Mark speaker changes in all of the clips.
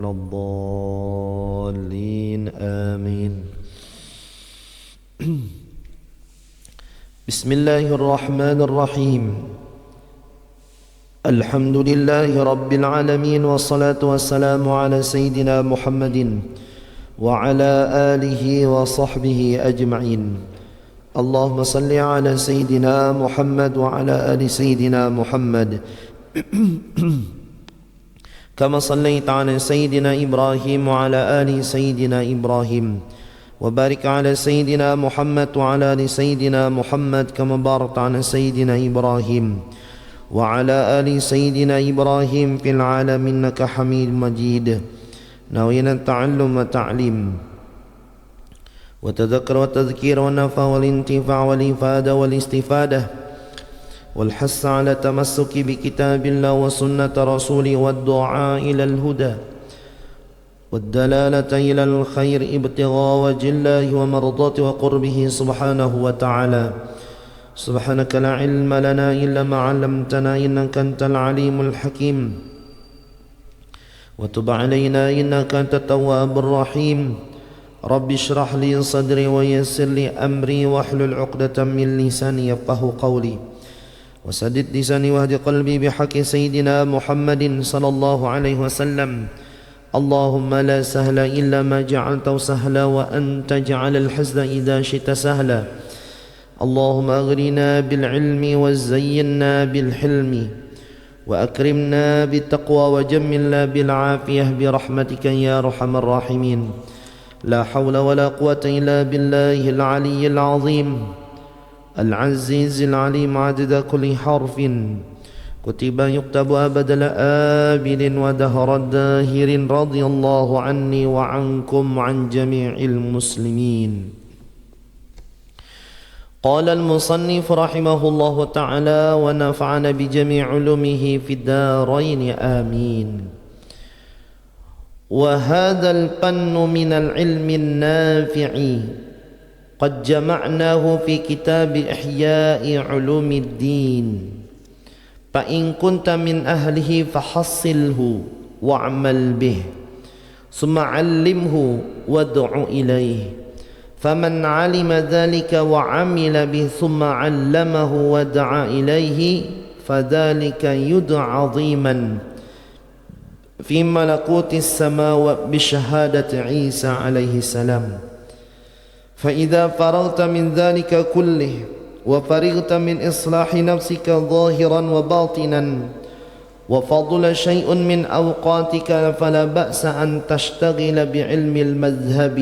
Speaker 1: الضالين آمين. بسم الله الرحمن الرحيم. الحمد لله رب العالمين، والصلاة والسلام على سيدنا محمد وعلى آله وصحبه أجمعين. اللهم صل على سيدنا محمد وعلى آل سيدنا محمد كما صليت على سيدنا إبراهيم وعلى آل سيدنا إبراهيم، وبارك على سيدنا محمد وعلى آل سيدنا محمد كما باركت على سيدنا إبراهيم وعلى آل سيدنا إبراهيم في العالمين إنك حميد مجيد. نوينا التعلم والتعليم وتذكر والتذكير والنفع والانتفاع والإفادة والاستفادة والحث على التمسك بكتاب الله وسنة رسوله والدعاء إلى الهدى والدلالة إلى الخير ابتغاء وجه الله ومرضاته وقربه سبحانه وتعالى. سبحانك لا علم لنا إلا ما علمتنا إنك أنت العليم الحكيم، وتب علينا إنك أنت التواب الرحيم. رب اشرح لي صدري ويسر لي أمري واحلل عقدة من لساني يفقه قولي، وسدد لساني واهد قلبي بحق سيدنا محمد صلى الله عليه وسلم. اللهم لا سهل إلا ما جعلته سهلا، وأنت جعل الحزن إذا شئت سهلا. اللهم أغننا بالعلم وزينا بالحلم وأكرمنا بالتقوى وجملنا بالعافية برحمتك يا أرحم الراحمين. لا حول ولا قوة إلا بالله العلي العظيم العزيز العليم عدد كل حرف كتب يكتب أبد الآبد ودهر الداهر. رضي الله عني وعنكم وعن جميع المسلمين. قال المصنف رحمه الله تعالى ونفعنا بجميع علومه في الدارين آمين. وهذا الفن من العلم النافع قد جمعناه في كتاب إحياء علوم الدين، فإن كنت من أهله فحصله واعمل به، ثم علمه وادع إليه. فمن علم ذلك وعمل به ثم علمه ودعا إليه فذلك يدعى عظيما في ملكوت السماوات بشهادة عيسى عليه السلام. فإذا فرغت من ذلك كله وفرغت من إصلاح نفسك ظاهرا وباطنا وفضل شيء من أوقاتك فلا بأس أن تشتغل بعلم المذهب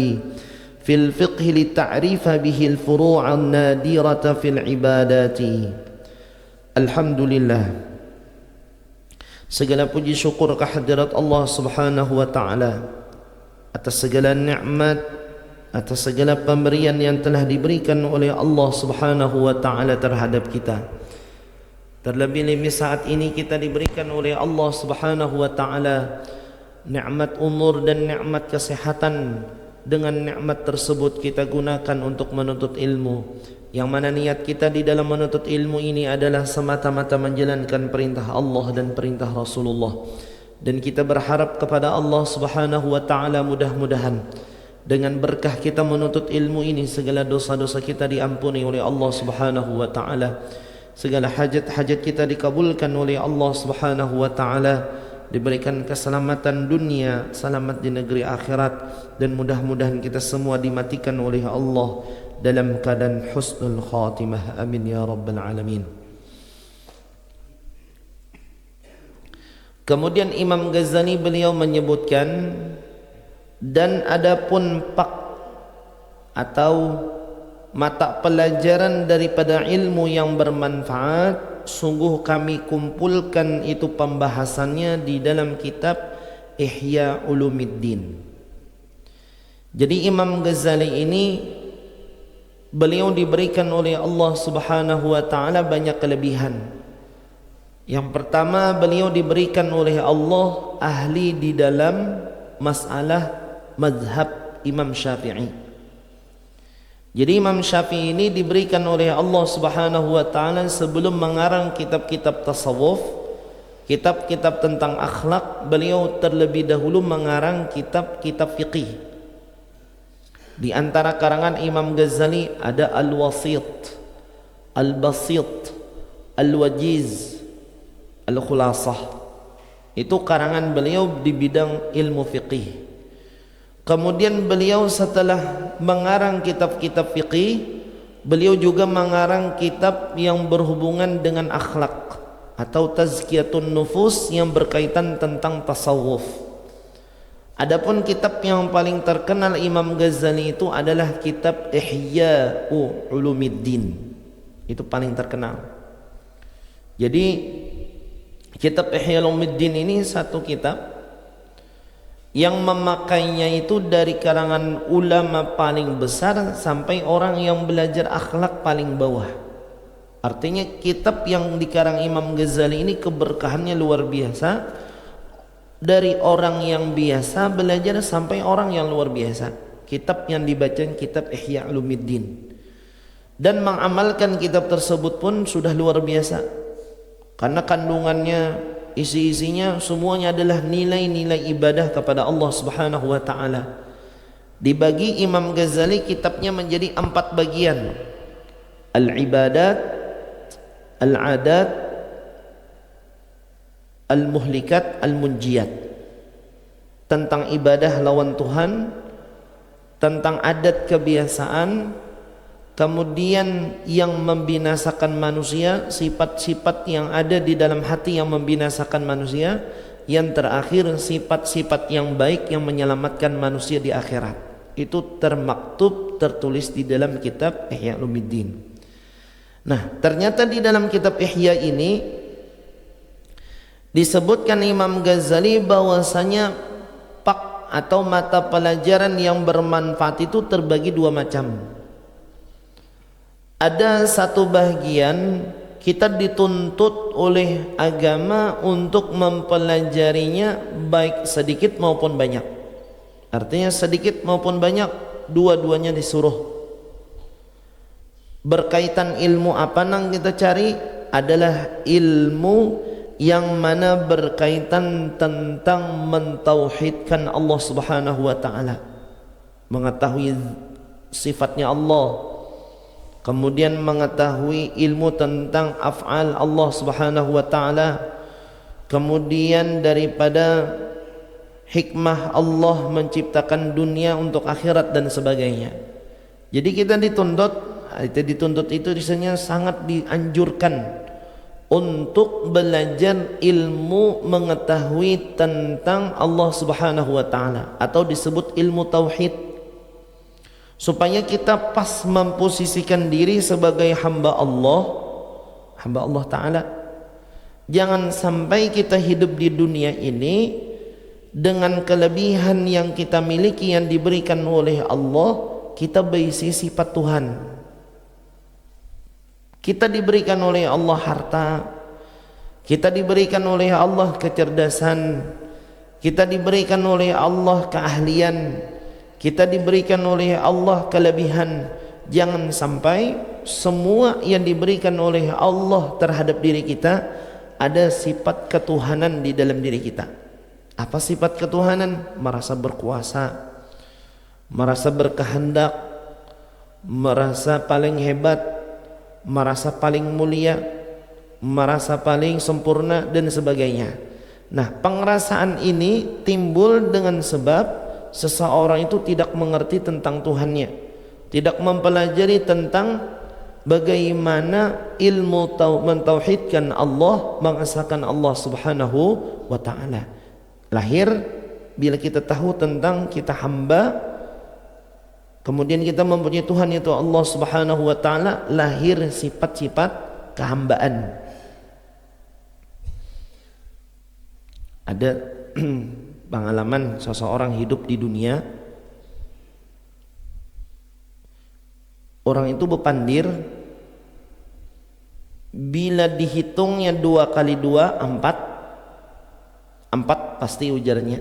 Speaker 1: في الفقه لتعرف به الفروع النادرة في العبادات. الحمد لله. Segala puji syukur kehadirat Allah Subhanahu wa taala atas segala nikmat, atas segala pemberian yang telah diberikan oleh Allah Subhanahu wa taala terhadap kita. Terlebih-lebih saat ini kita diberikan oleh Allah Subhanahu wa taala nikmat umur dan nikmat kesehatan. Dengan nikmat tersebut kita gunakan untuk menuntut ilmu, yang mana niat kita di dalam menuntut ilmu ini adalah semata-mata menjalankan perintah Allah dan perintah Rasulullah. Dan kita berharap kepada Allah Subhanahu wa taala mudah-mudahan dengan berkah kita menuntut ilmu ini segala dosa-dosa kita diampuni oleh Allah Subhanahu wa taala, segala hajat-hajat kita dikabulkan oleh Allah Subhanahu wa taala, diberikan keselamatan dunia, selamat di negeri akhirat, dan mudah-mudahan kita semua dimatikan oleh Allah dalam keadaan husnul khatimah. Amin ya rabbal alamin. Kemudian Imam Ghazali beliau menyebutkan, dan adapun atau mata pelajaran daripada ilmu yang bermanfaat, sungguh kami kumpulkan itu pembahasannya di dalam kitab Ihya Ulumiddin. Jadi Imam Ghazali ini beliau diberikan oleh Allah Subhanahu wa taala banyak kelebihan. Yang pertama, beliau diberikan oleh Allah ahli di dalam masalah mazhab Imam Syafi'i. Jadi Imam Syafi'i ini diberikan oleh Allah Subhanahu wa taala sebelum mengarang kitab-kitab tasawuf, kitab-kitab tentang akhlak, beliau terlebih dahulu mengarang kitab-kitab fiqih. Di antara karangan Imam Ghazali ada Al-Wasit, Al-Basit, Al-Wajiz, Al-Khulasah. Itu karangan beliau di bidang ilmu fiqih. Kemudian beliau setelah mengarang kitab-kitab fiqih, beliau juga mengarang kitab yang berhubungan dengan akhlak atau tazkiyatun nufus yang berkaitan tentang tasawuf. Adapun kitab yang paling terkenal Imam Ghazali itu adalah kitab Ihya'u Ulumiddin. Itu paling terkenal. Jadi kitab Ihya'u Ulumiddin ini satu kitab yang memakainya itu dari kalangan ulama paling besar sampai orang yang belajar akhlak paling bawah. Artinya kitab yang dikarang Imam Ghazali ini keberkahannya luar biasa. Dari orang yang biasa belajar sampai orang yang luar biasa. Kitab yang dibaca kitab Ihya Ulumuddin. Dan mengamalkan kitab tersebut pun sudah luar biasa. Karena kandungannya, isi-isinya semuanya adalah nilai-nilai ibadah kepada Allah Subhanahu wa taala. Dibagi Imam Ghazali kitabnya menjadi 4 bagian. Al-ibadat, al-adat, al-muhlikat, al-munjiyat. Tentang ibadah lawan Tuhan, tentang adat kebiasaan, kemudian yang membinasakan manusia, sifat-sifat yang ada di dalam hati yang membinasakan manusia, yang terakhir sifat-sifat yang baik yang menyelamatkan manusia di akhirat. Itu termaktub, tertulis di dalam kitab Ihya Ulumuddin. Nah, ternyata di dalam kitab Ihya ini disebutkan Imam Ghazali bahwasanya pak atau mata pelajaran yang bermanfaat itu terbagi 2 macam. Ada satu bagian kita dituntut oleh agama untuk mempelajarinya baik sedikit maupun banyak. Artinya sedikit maupun banyak, dua-duanya disuruh. Berkaitan ilmu apa yang kita cari adalah ilmu yang mana berkaitan tentang mentauhidkan Allah Subhanahu wa taala. Mengetahui sifatnya Allah. Kemudian mengetahui ilmu tentang af'al Allah Subhanahu wa taala. Kemudian daripada hikmah Allah menciptakan dunia untuk akhirat dan sebagainya. Jadi kita dituntut itu disini sangat dianjurkan untuk belajar ilmu mengetahui tentang Allah Subhanahu wa taala atau disebut ilmu tauhid, supaya kita pas memposisikan diri sebagai hamba Allah taala. Jangan sampai kita hidup di dunia ini dengan kelebihan yang kita miliki yang diberikan oleh Allah, kita berisi sifat Tuhan. Kita diberikan oleh Allah harta, kita diberikan oleh Allah kecerdasan, kita diberikan oleh Allah keahlian, kita diberikan oleh Allah kelebihan. Jangan sampai semua yang diberikan oleh Allah terhadap diri kita ada sifat ketuhanan di dalam diri kita. Apa sifat ketuhanan? Merasa berkuasa, merasa berkehendak, merasa paling hebat, merasa paling mulia, merasa paling sempurna dan sebagainya. Nah, pengerasaan ini timbul dengan sebab seseorang itu tidak mengerti tentang Tuhannya, tidak mempelajari tentang bagaimana ilmu mentauhidkan Allah, mengesahkan Allah Subhanahu wa taala. Lahir bila kita tahu tentang kita hamba, kemudian kita mempunyai Tuhan yaitu Allah Subhanahu wa taala, lahir sifat-sifat kehambaan. Ada pengalaman seseorang hidup di dunia, orang itu berpandir, bila dihitungnya 2 kali 2 4 pasti ujarnya.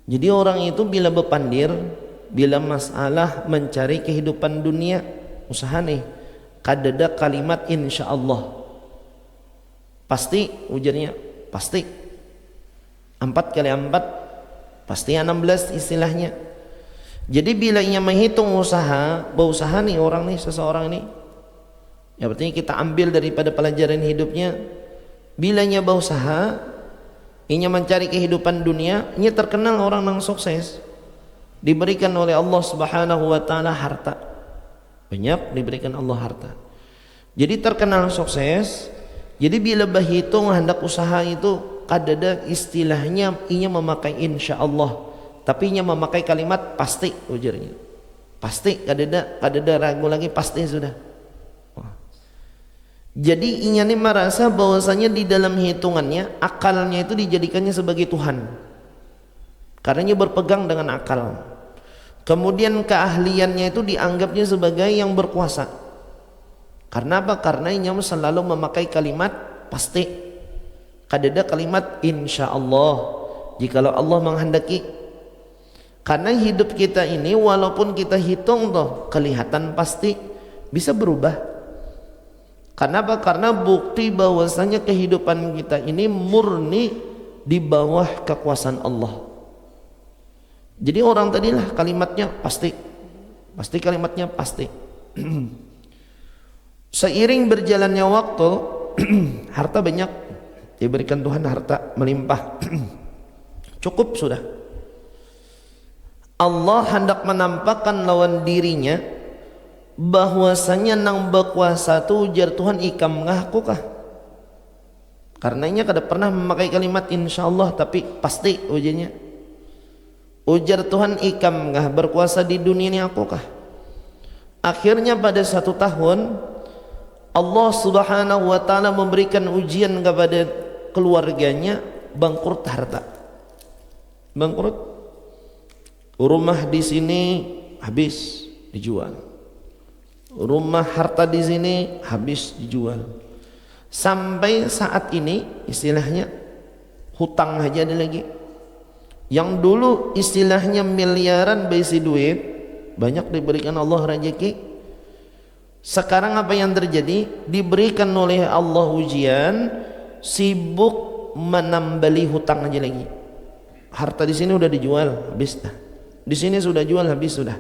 Speaker 1: Jadi orang itu bila berpandir, bila masalah mencari kehidupan dunia, usaha nih kadada kalimat insyaallah. Pasti ujarnya, pasti 4 kali 4 pasti 16 istilahnya. Jadi bila ia menghitung berusaha nih orang nih, seseorang ini, ya berarti kita ambil daripada pelajaran hidupnya, bila ia berusaha, ia mencari kehidupan dunia, ia terkenal orang yang sukses, diberikan oleh Allah Subhanahu wa taala harta. Banyak diberikan Allah harta. Jadi terkenal sukses. Jadi bila berhitung hendak usaha itu, kadada istilahnya ia memakai insya Allah, tapi ia memakai kalimat pasti ujarnya. Pasti, kadada ragu lagi, pasti sudah. Jadi ia ini merasa bahwasanya di dalam hitungannya, akalnya itu dijadikannya sebagai Tuhan. Karena ia berpegang dengan akal. Kemudian keahliannya itu dianggapnya sebagai yang berkuasa. Karena apa? Karena ia selalu memakai kalimat pasti. Kadada kalimat insya Allah, jikalau Allah menghendaki. Karena hidup kita ini walaupun kita hitung toh kelihatan pasti, bisa berubah. Karena apa? Karena bukti bahwasanya kehidupan kita ini murni di bawah kekuasaan Allah. Jadi orang tadilah kalimatnya pasti, pasti kalimatnya pasti. Seiring berjalannya waktu, harta banyak diberikan Tuhan, harta melimpah. Cukup sudah. Allah hendak menampakkan lawan dirinya bahwasanya nang berkuasa tu ujar Tuhan ikam ngaku kah. Karenanya kada pernah memakai kalimat insyaallah, tapi pasti ujarnya. Ujar Tuhan ikam ngah berkuasa di dunia ini aku kah. Akhirnya pada satu tahun Allah Subhanahu wa taala memberikan ujian kepada keluarganya, bangkrut harta. Bangkrut. Rumah di sini habis dijual. Rumah harta di sini habis dijual. Sampai saat ini istilahnya hutang aja ada lagi. Yang dulu istilahnya miliaran berisi duit, banyak diberikan Allah rezeki. Sekarang apa yang terjadi? Diberikan oleh Allah ujian, sibuk menambali hutang aja lagi. Harta di sini udah dijual, habis dah. Di sini sudah jual, habis sudah.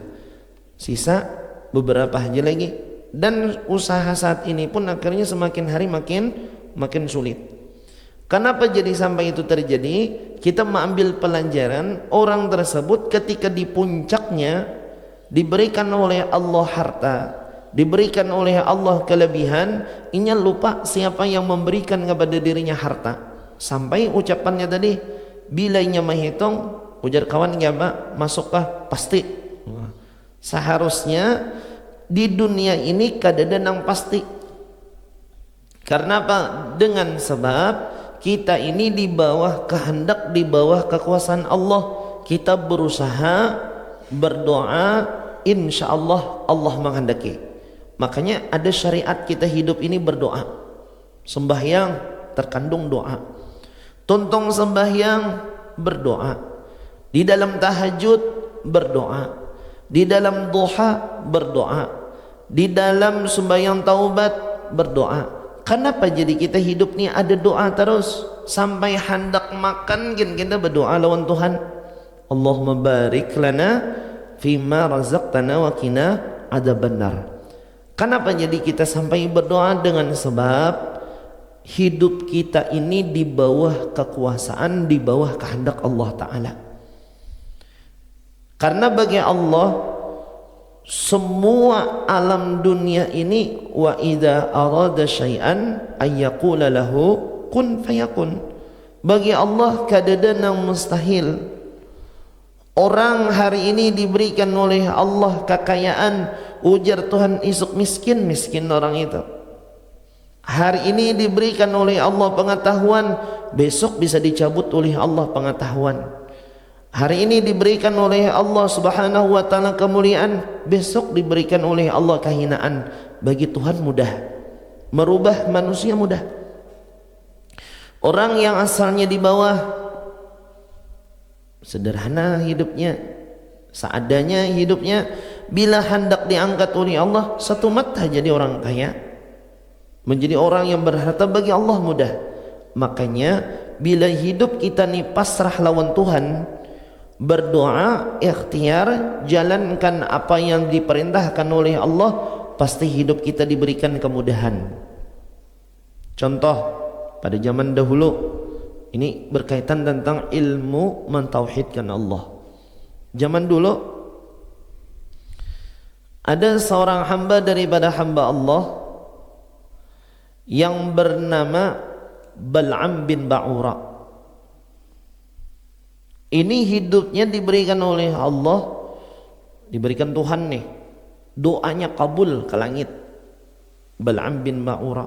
Speaker 1: Sisa beberapa aja lagi. Dan usaha saat ini pun akhirnya semakin hari makin sulit. Kenapa jadi sampai itu terjadi? Kita mengambil pelajaran orang tersebut ketika di puncaknya diberikan oleh Allah harta, diberikan oleh Allah kelebihan, inya lupa siapa yang memberikan kepada dirinya harta. Sampai ucapannya tadi, bila inya menghitung, ujar kawan apa? Masukkah? Pasti. Seharusnya di dunia ini kadada nang pasti. Karena apa? Dengan sebab kita ini di bawah kehendak, di bawah kekuasaan Allah. Kita berusaha, berdoa, insya Allah Allah menghendaki. Makanya ada syariat kita hidup ini berdoa. Sembahyang terkandung doa. Tuntung sembahyang berdoa. Di dalam tahajud berdoa. Di dalam duha berdoa. Di dalam sembahyang taubat berdoa. Kenapa jadi kita hidup ni ada doa terus? Sampai hendak makan kita berdoa lawan Tuhan. Allahumma barik lana fima razaqtana wa qina adzabannar. Kenapa jadi kita sampai berdoa? Dengan sebab hidup kita ini di bawah kekuasaan, di bawah kehendak Allah Ta'ala. Karena bagi Allah semua alam dunia ini, wa idza arada syai'an ayyaqula lahu kun fayakun. Bagi Allah kadada nang mustahil. Orang hari ini diberikan oleh Allah kekayaan, ujar Tuhan esok miskin orang itu. Hari ini diberikan oleh Allah pengetahuan, besok bisa dicabut oleh Allah pengetahuan. Hari ini diberikan oleh Allah Subhanahu wa taala kemuliaan, besok diberikan oleh Allah kehinaan. Bagi Tuhan mudah, merubah manusia mudah. Orang yang asalnya di bawah, sederhana hidupnya, seadanya hidupnya, bila hendak diangkat oleh Allah, satu mata jadi orang kaya, menjadi orang yang berharta, bagi Allah mudah. Makanya bila hidup kita nih pasrah lawan Tuhan, berdoa, ikhtiar, jalankan apa yang diperintahkan oleh Allah, pasti hidup kita diberikan kemudahan. Contoh pada zaman dahulu, ini berkaitan tentang ilmu mentauhidkan Allah. Zaman dulu ada seorang hamba daripada hamba Allah yang bernama Bal'am bin Ba'ura. Ini hidupnya diberikan oleh Allah, diberikan Tuhan nih, doanya kabul ke langit. Bal'am bin Ba'ura.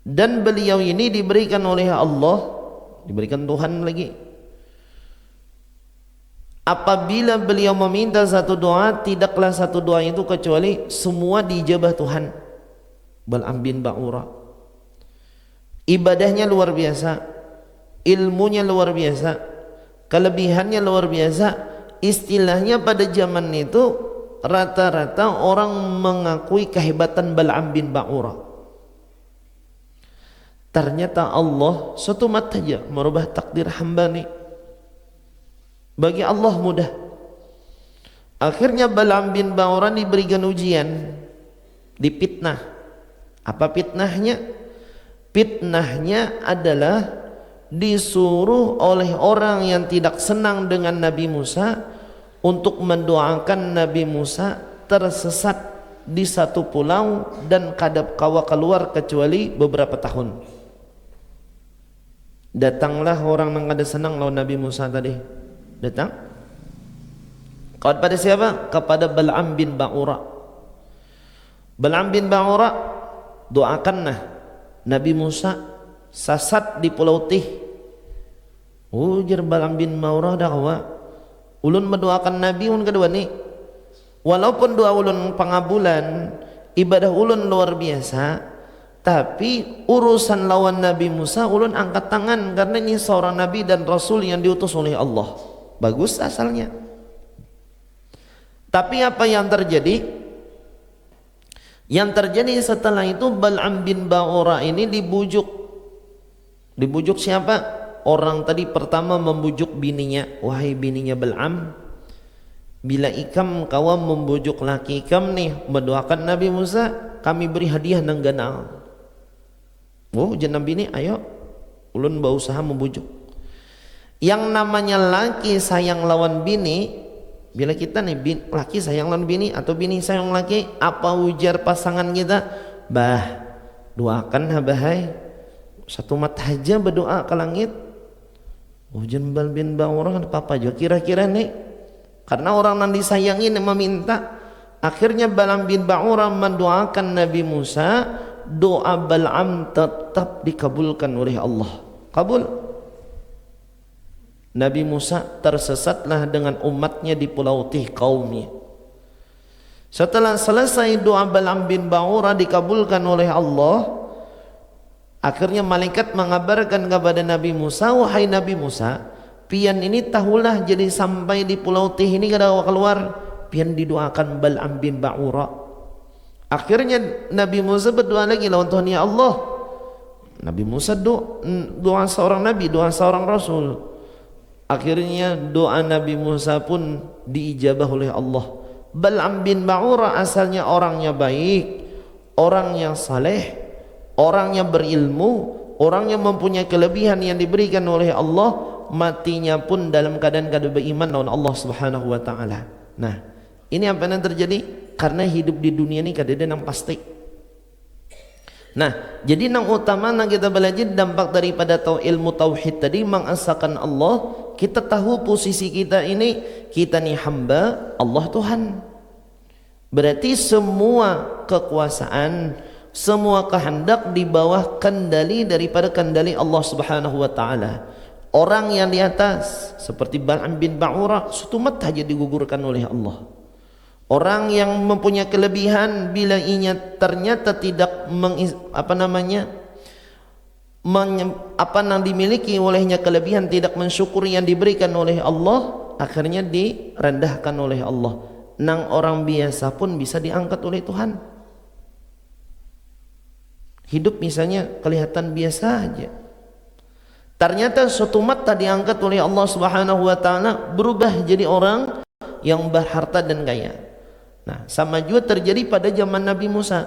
Speaker 1: Dan beliau ini diberikan oleh Allah, diberikan Tuhan lagi, apabila beliau meminta satu doa, tidaklah satu doa itu kecuali semua diijabah Tuhan. Bal'am bin Ba'ura ibadahnya luar biasa, ilmunya luar biasa, kelebihannya luar biasa. Istilahnya pada zaman itu rata-rata orang mengakui kehebatan Bal'am bin Ba'ura. Ternyata Allah suatu mata saja merubah takdir hamba nih. Bagi Allah mudah. Akhirnya Bal'am bin Ba'ura diberikan ujian, dipitnah. Apa fitnahnya? Fitnahnya adalah disuruh oleh orang yang tidak senang dengan Nabi Musa untuk mendoakan Nabi Musa tersesat di satu pulau dan kadap kawa keluar kecuali beberapa tahun. Datanglah orang yang ada senang lawan Nabi Musa tadi. Datang kepada siapa? Kepada Bal'am bin Ba'ura. Bal'am bin Ba'ura, doakanlah Nabi Musa sasat di Pulau Tih. Ujar Bal'am bin Ba'ura dakwa, ulun mendoakan Nabi un kedua nih. Walaupun doa ulun pengabulan, ibadah ulun luar biasa, tapi urusan lawan Nabi Musa ulun angkat tangan karena ini seorang Nabi dan Rasul yang diutus oleh Allah. Bagus asalnya. Tapi apa yang terjadi? Yang terjadi setelah itu Bal'am bin Ba'ura ini dibujuk. Dibujuk siapa? Orang tadi pertama membujuk bininya. Wahai bininya Bal'am, bila ikam kawam membujuk laki ikam nih mendoakan Nabi Musa, kami beri hadiah nang ganal. Oh jenam bini, ayo ulun berusaha membujuk. Yang namanya laki sayang lawan bini, bila kita nih laki sayang lawan bini atau bini sayang laki, apa ujar pasangan kita? Bah, doakan habahai satu mata aja berdoa ke langit. Ujar Bal'am bin Ba'ura kan apa juga kira-kira nih, karena orang yang disayangi meminta. Akhirnya Bal'am bin Ba'ura mendoakan Nabi Musa, doa Bal'am tetap dikabulkan oleh Allah. Kabul. Nabi Musa tersesatlah dengan umatnya di Pulau Tih kaumnya. Setelah selesai doa Bal'am bin Ba'ura dikabulkan oleh Allah, akhirnya malaikat mengabarkan kepada Nabi Musa, wahai Nabi Musa, pian ini tahulah jadi sampai di Pulau Tih ini kada keluar, pian didoakan Bal'am bin Ba'ura. Akhirnya Nabi Musa berdoa lagi lawan Tuhan, ya Allah. Nabi Musa doa seorang Nabi, doa seorang Rasul. Akhirnya doa Nabi Musa pun diijabah oleh Allah. Bal'am bin Ba'ura asalnya orangnya baik, orang yang saleh, orang yang berilmu, orang yang mempunyai kelebihan yang diberikan oleh Allah, matinya pun dalam keadaan kada beriman lawan Allah Subhanahu wa taala. Nah, ini apa yang terjadi? Karena hidup di dunia ini kada ada yang pasti. Nah, jadi yang utama yang kita belajar dampak daripada ilmu tauhid tadi mengesahkan Allah, kita tahu posisi kita ini, kita nih hamba Allah Tuhan. Berarti semua kekuasaan, semua kehendak di bawah kendali daripada kendali Allah Subhanahu wa taala. Orang yang di atas seperti Bal'am bin Ba'ura setumat saja digugurkan oleh Allah. Orang yang mempunyai kelebihan bila inya ternyata tidak apa yang dimiliki olehnya kelebihan tidak mensyukuri yang diberikan oleh Allah, akhirnya direndahkan oleh Allah. Nang orang biasa pun bisa diangkat oleh Tuhan. Hidup misalnya kelihatan biasa aja. Ternyata suatu mata diangkat oleh Allah Subhanahu wa taala, berubah jadi orang yang berharta dan kaya. Nah, sama juga terjadi pada zaman Nabi Musa.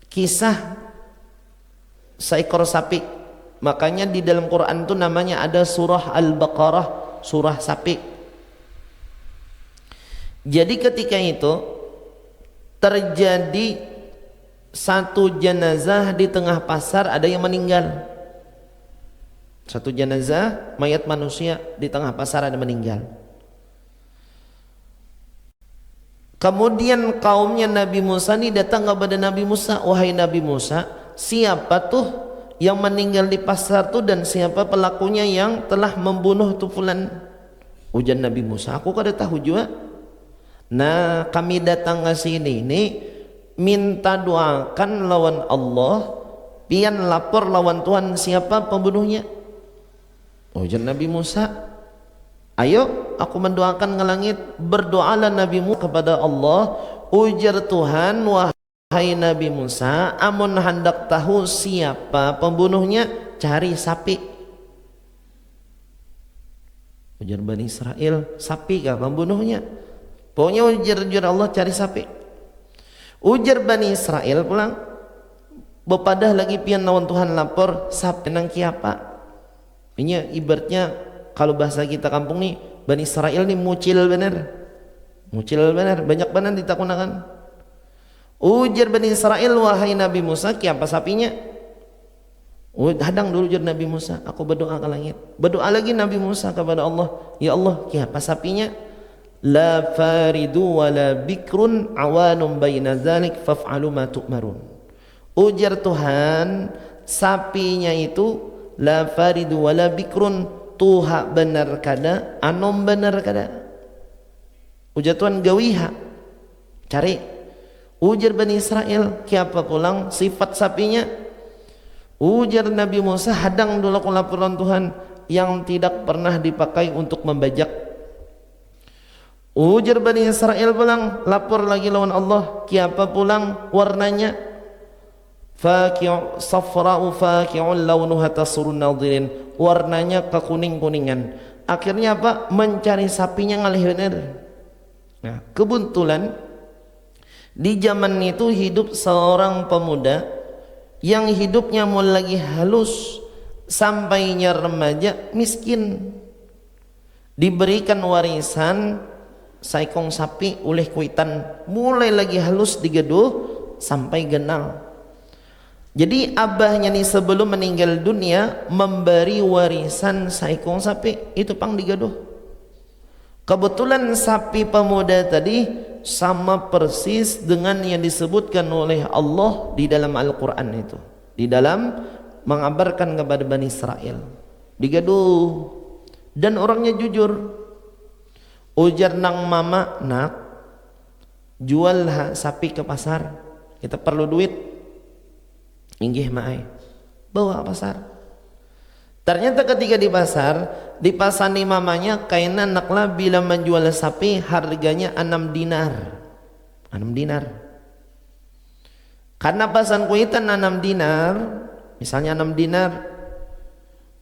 Speaker 1: Kisah seekor sapi. Makanya di dalam Quran itu namanya ada surah Al-Baqarah, surah sapi. Jadi ketika itu terjadi satu jenazah di tengah pasar, ada yang meninggal. Satu jenazah mayat manusia di tengah pasar ada meninggal. Kemudian kaumnya Nabi Musa ini datang kepada Nabi Musa, wahai Nabi Musa, siapa tuh yang meninggal di pasar tuh dan siapa pelakunya yang telah membunuh tu fulan? Ujar Nabi Musa, aku kada tahu juga. Nah, kami datang ke sini ini minta doakan lawan Allah, pian lapor lawan Tuhan siapa pembunuhnya. Ujar Nabi Musa, ayo aku mendoakan ke langit. Berdoalah Nabi Musa kepada Allah. Ujar Tuhan, wahai Nabi Musa, amun hendak tahu siapa pembunuhnya, cari sapi. Ujar Bani Israel, sapi kah pembunuhnya? Pokoknya ujar Allah, cari sapi. Ujar Bani Israel pulang, bepadah lagi pian lawan Tuhan lapor, sapi nang kiapa. Ini ibaratnya kalau bahasa kita kampung nih, Bani Israel nih mucil bener, banyak benar ditakunakan. Ujar Bani Israel, wahai Nabi Musa, kiapa sapinya? Hadang dulu ujar Nabi Musa, aku berdoa ke langit. Berdoa lagi Nabi Musa kepada Allah, ya Allah, kiapa sapinya? La faridu wa la bikrun awanum baina dzalik faf'alu ma tu'marun. Ujar Tuhan, sapinya itu la faridu wala bikrun, tuha benar kada, anom benar kada. Ujar Tuhan, gawiha, cari. Ujar Bani Israel, kiapa pulang sifat sapinya? Ujar Nabi Musa, hadang dulu aku laporan Tuhan yang tidak pernah dipakai untuk membajak. Ujar Bani Israel pulang, lapor lagi lawan Allah, kiapa pulang warnanya? Faqi'u safra'u faqi'un launuha tasurun nadhirin, warnanya kekuning-kuningan. Akhirnya apa? Mencari sapinya ngalih bener. Nah, kebetulan di zaman itu hidup seorang pemuda yang hidupnya mulai lagi halus sampainya remaja, miskin. Diberikan warisan saikong sapi oleh kuitan, mulai lagi halus digeduh sampai genal. Jadi abahnya nih sebelum meninggal dunia memberi warisan saikong sapi, itu pang digaduh. Kebetulan sapi pemuda tadi sama persis dengan yang disebutkan oleh Allah di dalam Al-Quran itu, di dalam mengabarkan kepada Bani Israel. Digaduh dan orangnya jujur. Ujar nang mama, nak, jual sapi ke pasar, kita perlu duit. Inggih maai, bawa ke pasar. Ternyata ketika di pasar nih mamanya, kaina naklah bila menjual sapi harganya 6 dinar. 6 dinar. Karena pasan kuitan 6 dinar, misalnya 6 dinar.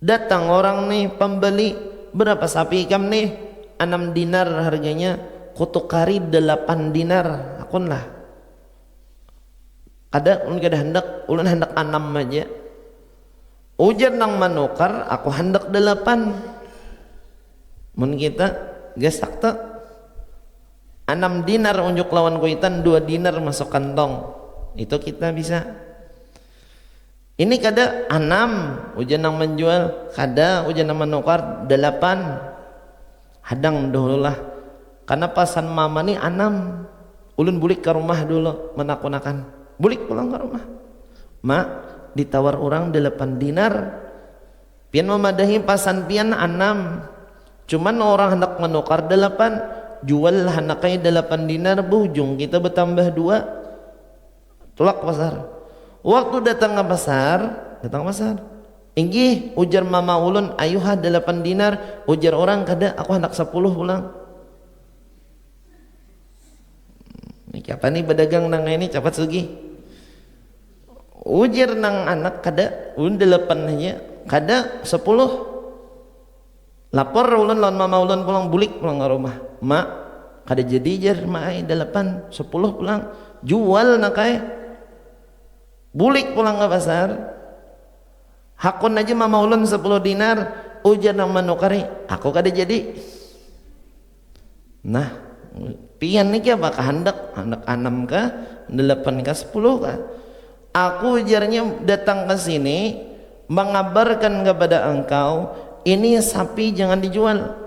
Speaker 1: Datang orang nih pembeli, berapa sapi ikam nih? 6 dinar harganya, kutukari 8 dinar. Akun lah. Ada ulun hendak 6 aja. Ujar nang manukar, aku hendak 8. Mun kita gesak tak 6 dinar unjuk lawan kuitan, 2 dinar masuk kantong. Itu kita bisa. Ini kada 6, ujar nang menjual, kada ujar nang manukar 8. Hadang dululah. Karena pasan mama nih 6. Ulun bulik ke rumah dulu menakun-akan. Bulik pulang ke rumah, mak ditawar orang 8 dinar, pian memadahi pasan pian 6, cuman orang hendak menukar 8, jual hanakai 8 dinar, bujung kita bertambah 2, tulak ke pasar. Waktu datang ke pasar, inggih ujar mama ulun, ayuha 8 dinar, ujar orang kada, aku hendak 10 pulang. Ini apa nih pedagang nang ini cepat sugi. Ujar nang anak kada delapan aja kada 10 lapor ulun lawan mama ulun pulang bulik pulang ke rumah mak kada jadi jar mak 8 10 pulang jual nakai bulik pulang ke pasar hakun aja mama ulun 10 dinar ujar nang manukari aku kada jadi. Nah pian nih apa kehendak hendak 6 kah 8 kah 10 kah aku ujarnya datang ke sini mengabarkan kepada engkau ini sapi jangan dijual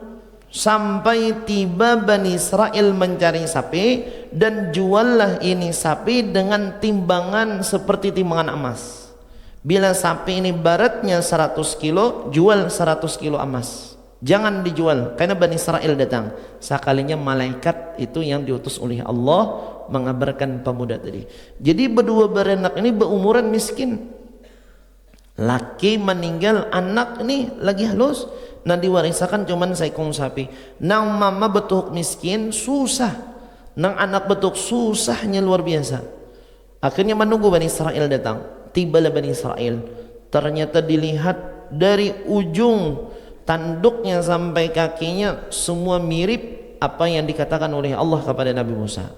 Speaker 1: sampai tiba Bani Israel mencari sapi dan juallah ini sapi dengan timbangan seperti timbangan emas. Bila sapi ini baratnya 100 kilo jual 100 kilo emas, jangan dijual karena Bani Israel datang. Sekalinya malaikat itu yang diutus oleh Allah mengabarkan pemuda tadi. Jadi berdua beranak ini berumuran miskin. Laki meninggal, anak ini lagi halus, nah diwarisakan cuman seekor sapi. Nang mama betuk miskin susah, nang anak betuk susahnya luar biasa. Akhirnya menunggu Bani Israel datang. Tibalah Bani Israel. Ternyata dilihat dari ujung tanduknya sampai kakinya semua mirip apa yang dikatakan oleh Allah kepada Nabi Musa.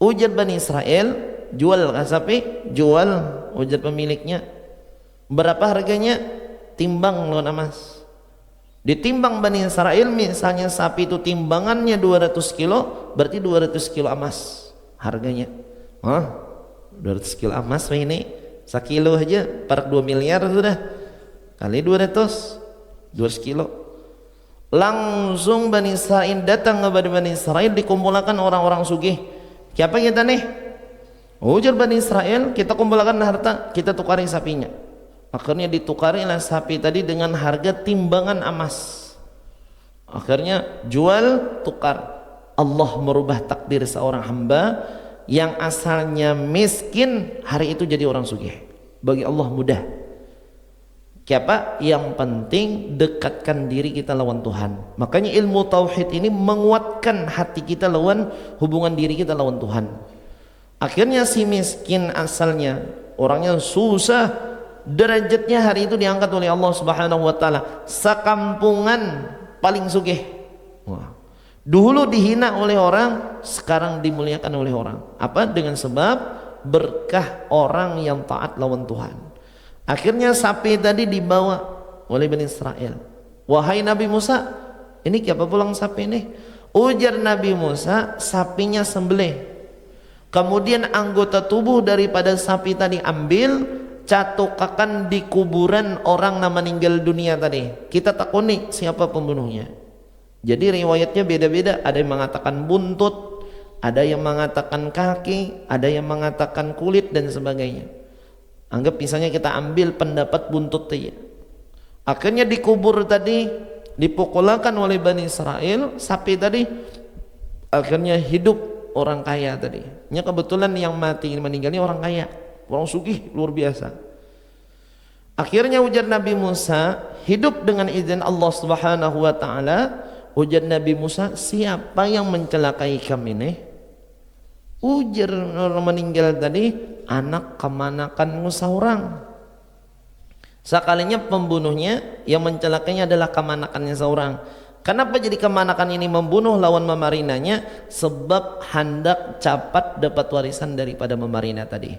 Speaker 1: Ujar Bani Israel, jual sapi, jual. Ujar pemiliknya, berapa harganya? Timbang lawan emas. Ditimbang Bani Israel, misalnya sapi itu timbangannya 200 kilo, berarti 200 kilo emas harganya. 200 kilo emas ini, sekilo aja per 2 miliar sudah. Kali 200 kilo. Langsung Bani Israel datang kepada Bani Israel, dikumpulkan orang-orang sugih. Siapa kita nih? Ujar Bani Israel, kita kumpulkan harta, kita tukari sapinya. Akhirnya ditukarilah sapi tadi dengan harga timbangan emas. Akhirnya jual tukar. Allah merubah takdir seorang hamba yang asalnya miskin hari itu jadi orang sugih. Bagi Allah mudah. Siapa? Yang penting dekatkan diri kita lawan Tuhan. Makanya ilmu tauhid ini menguatkan hati kita lawan hubungan diri kita lawan Tuhan. Akhirnya si miskin asalnya orangnya susah, derajatnya hari itu diangkat oleh Allah Subhanahu wa taala. Sekampungan paling sugih. Wah. Dulu dihina oleh orang, sekarang dimuliakan oleh orang. Apa? Dengan sebab berkah orang yang taat lawan Tuhan. Akhirnya sapi tadi dibawa oleh Bani Israel. Wahai Nabi Musa, ini siapa pulang sapi ini? Ujar Nabi Musa, sapinya sembelih. Kemudian anggota tubuh daripada sapi tadi ambil, catukakan di kuburan orang nama meninggal dunia tadi. Kita takuni siapa pembunuhnya. Jadi riwayatnya beda-beda. Ada yang mengatakan buntut, ada yang mengatakan kaki, ada yang mengatakan kulit dan sebagainya. Anggap misalnya kita ambil pendapat buntut saja. Akhirnya dikubur tadi, dipukulkan oleh Bani Israel, sapi tadi akhirnya hidup orang kaya tadi. Nya kebetulan yang mati meninggalnya orang kaya, orang sugih luar biasa. Akhirnya ujar Nabi Musa, hidup dengan izin Allah Subhanahu wa taala. Ujar Nabi Musa, siapa yang mencelakai kami ini? Ujar orang meninggal tadi, anak kemanakanmu seorang. Sekalinya pembunuhnya yang mencelakainya adalah kemanakannya seorang. Kenapa jadi kemanakan ini membunuh lawan memarinanya? Sebab hendak cepat dapat warisan daripada memarina tadi.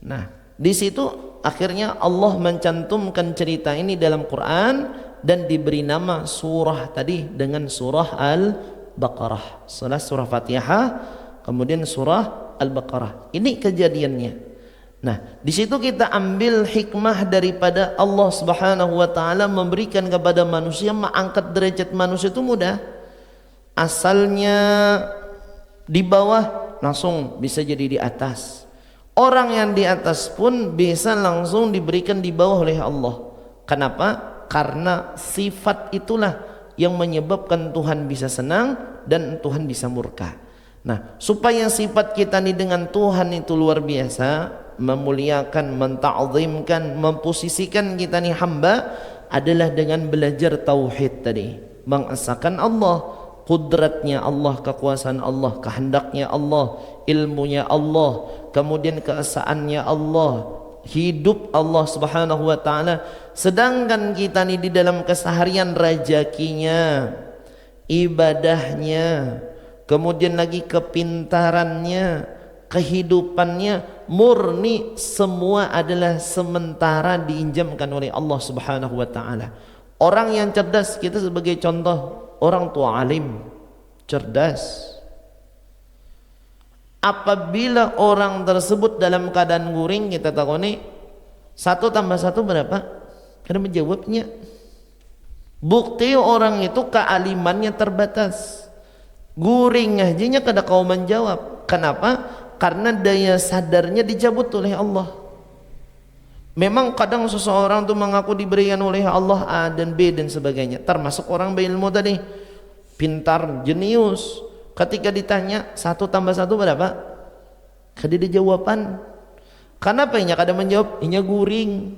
Speaker 1: Nah, di situ akhirnya Allah mencantumkan cerita ini dalam Quran dan diberi nama surah tadi dengan surah Al-Baqarah. Surah Fatihah, kemudian surah Al-Baqarah. Ini kejadiannya. Nah, di situ kita ambil hikmah daripada Allah Subhanahu wa taala memberikan kepada manusia, mengangkat derajat manusia itu mudah. Asalnya di bawah langsung bisa jadi di atas. Orang yang di atas pun bisa langsung diberikan di bawah oleh Allah. Kenapa? Karena sifat itulah yang menyebabkan Tuhan bisa senang dan Tuhan bisa murka. Nah, supaya sifat kita ini dengan Tuhan itu luar biasa, memuliakan, menta'zimkan, memposisikan kita nih hamba adalah dengan belajar tauhid tadi, mengesahkan Allah, kudratnya Allah, kekuasaan Allah, kehendaknya Allah, ilmunya Allah, kemudian keesaannya Allah, hidup Allah Subhanahu wa taala. Sedangkan kita nih di dalam keseharian rezekinya, ibadahnya, kemudian lagi kepintarannya, kehidupannya murni semua adalah sementara diinjamkan oleh Allah Subhanahu wa taala. Orang yang cerdas, kita sebagai contoh, orang tua alim, cerdas. Apabila orang tersebut dalam keadaan guring, kita takoni 1 tambah 1 berapa? Karena menjawabnya. Bukti orang itu kealimannya terbatas. Guring aja kada kau menjawab. Kenapa? Karena daya sadarnya dicabut oleh Allah. Memang kadang seseorang itu mengaku diberikan oleh Allah A dan B dan sebagainya. Termasuk orang berilmu tadi, pintar, jenius. Ketika ditanya 1 tambah 1 berapa? Kada ada jawaban. Kenapa inya kada menjawab? Inya guring.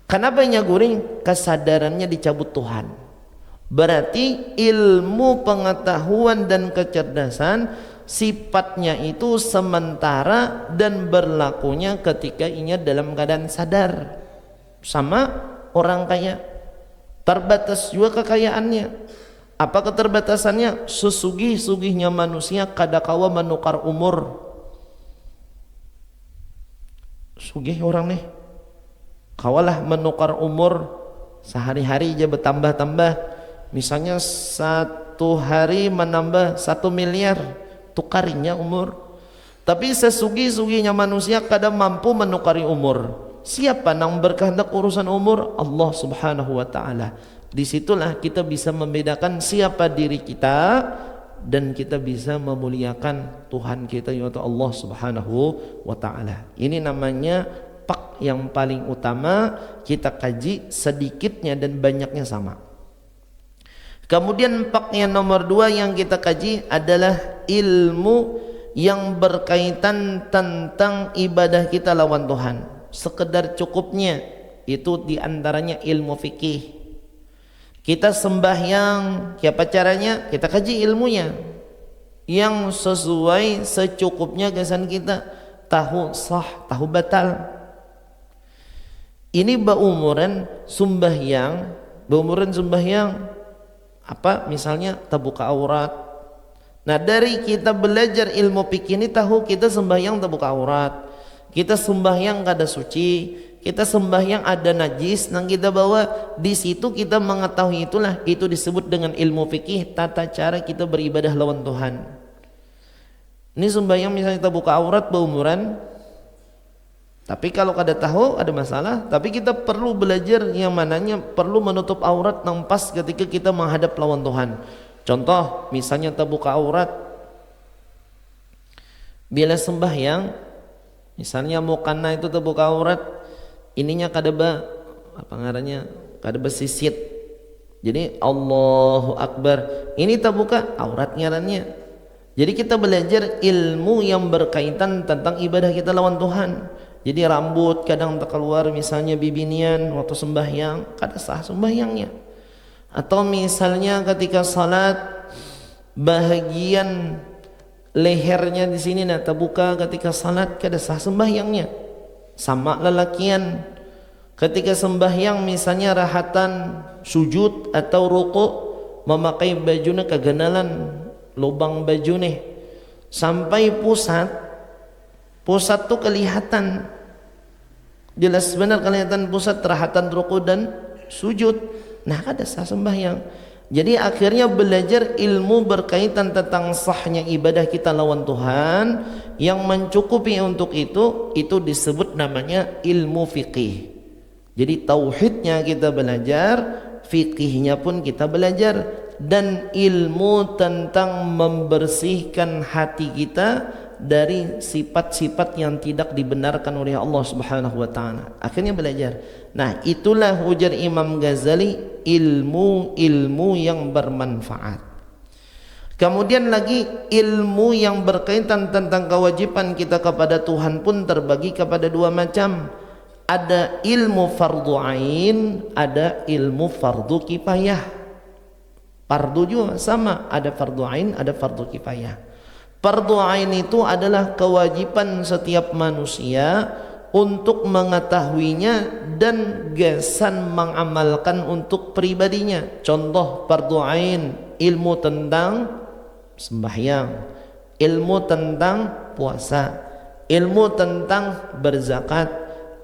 Speaker 1: Kenapa inya guring? Kesadarannya dicabut Tuhan. Berarti ilmu, pengetahuan dan kecerdasan sifatnya itu sementara dan berlakunya ketika inya dalam keadaan sadar. Sama orang kaya, terbatas juga kekayaannya. Apa keterbatasannya? Sesugih-sugihnya manusia kada kawa menukar umur. Sugih orang nih kawalah menukar umur sehari-hari aja bertambah-tambah. Misalnya 1 hari menambah 1 miliar, tukarinya umur. Tapi sesugih-sugihnya manusia kada mampu menukari umur. Siapa yang berkehendak urusan umur? Allah Subhanahu wa taala. Disitulah kita bisa membedakan siapa diri kita dan kita bisa memuliakan Tuhan kita, yaitu Allah Subhanahu wa taala. Ini namanya pak yang paling utama kita kaji, sedikitnya dan banyaknya sama. Kemudian pak yang nomor 2 yang kita kaji adalah ilmu yang berkaitan tentang ibadah kita lawan Tuhan. Sekedar cukupnya, itu diantaranya ilmu fikih. Kita sembahyang, siapa caranya? Kita kaji ilmunya yang sesuai secukupnya gasan kita, tahu sah, tahu batal. Ini baumuran sembahyang, apa? Misalnya terbuka aurat. Nah, dari kita belajar ilmu fikih ini tahu kita sembahyang terbuka aurat, kita sembahyang kada suci, kita sembahyang ada najis nang kita bawa. Di situ kita mengetahui itulah, itu disebut dengan ilmu fikih, tata cara kita beribadah lawan Tuhan. Ini sembahyang misalnya kita buka aurat berumuran, tapi kalau kada tahu ada masalah. Tapi kita perlu belajar yang mananya perlu menutup aurat nang pas ketika kita menghadap lawan Tuhan. Contoh misalnya terbuka aurat bila sembahyang, misalnya mukana itu terbuka aurat, ininya kada apa ngarannya, kada besisit. Jadi Allahu Akbar, ini terbuka aurat ngarannya. Jadi kita belajar ilmu yang berkaitan tentang ibadah kita lawan Tuhan. Jadi rambut kadang terkeluar misalnya bibinian waktu sembahyang, kada sah sembahyangnya. Atau misalnya ketika salat bahagian lehernya di sini nah terbuka ketika salat, kada sah sembahyangnya. Sama lelakian ketika sembahyang misalnya rahatan sujud atau ruku, memakai bajunya keganalan lubang baju nih sampai pusat tuh kelihatan jelas benar, kelihatan pusat rahatan ruku dan sujud. Nah, kada sah sembahyang. Jadi akhirnya belajar ilmu berkaitan tentang sahnya ibadah kita lawan Tuhan yang mencukupi untuk itu disebut namanya ilmu fikih. Jadi tauhidnya kita belajar, fikihnya pun kita belajar, dan ilmu tentang membersihkan hati kita dari sifat-sifat yang tidak dibenarkan oleh Allah Subhanahu wa taala. Akhirnya belajar. Nah, itulah ujar Imam Ghazali, ilmu yang bermanfaat. Kemudian lagi ilmu yang berkaitan tentang kewajiban kita kepada Tuhan pun terbagi kepada 2 macam. Ada ilmu fardu ain, ada ilmu fardu kifayah. Fardu juga sama, ada fardu ain, ada fardu kifayah. Fardu ain itu adalah kewajiban setiap manusia untuk mengetahuinya dan gesan mengamalkan untuk pribadinya. Contoh fardu ain, ilmu tentang sembahyang, ilmu tentang puasa, ilmu tentang berzakat,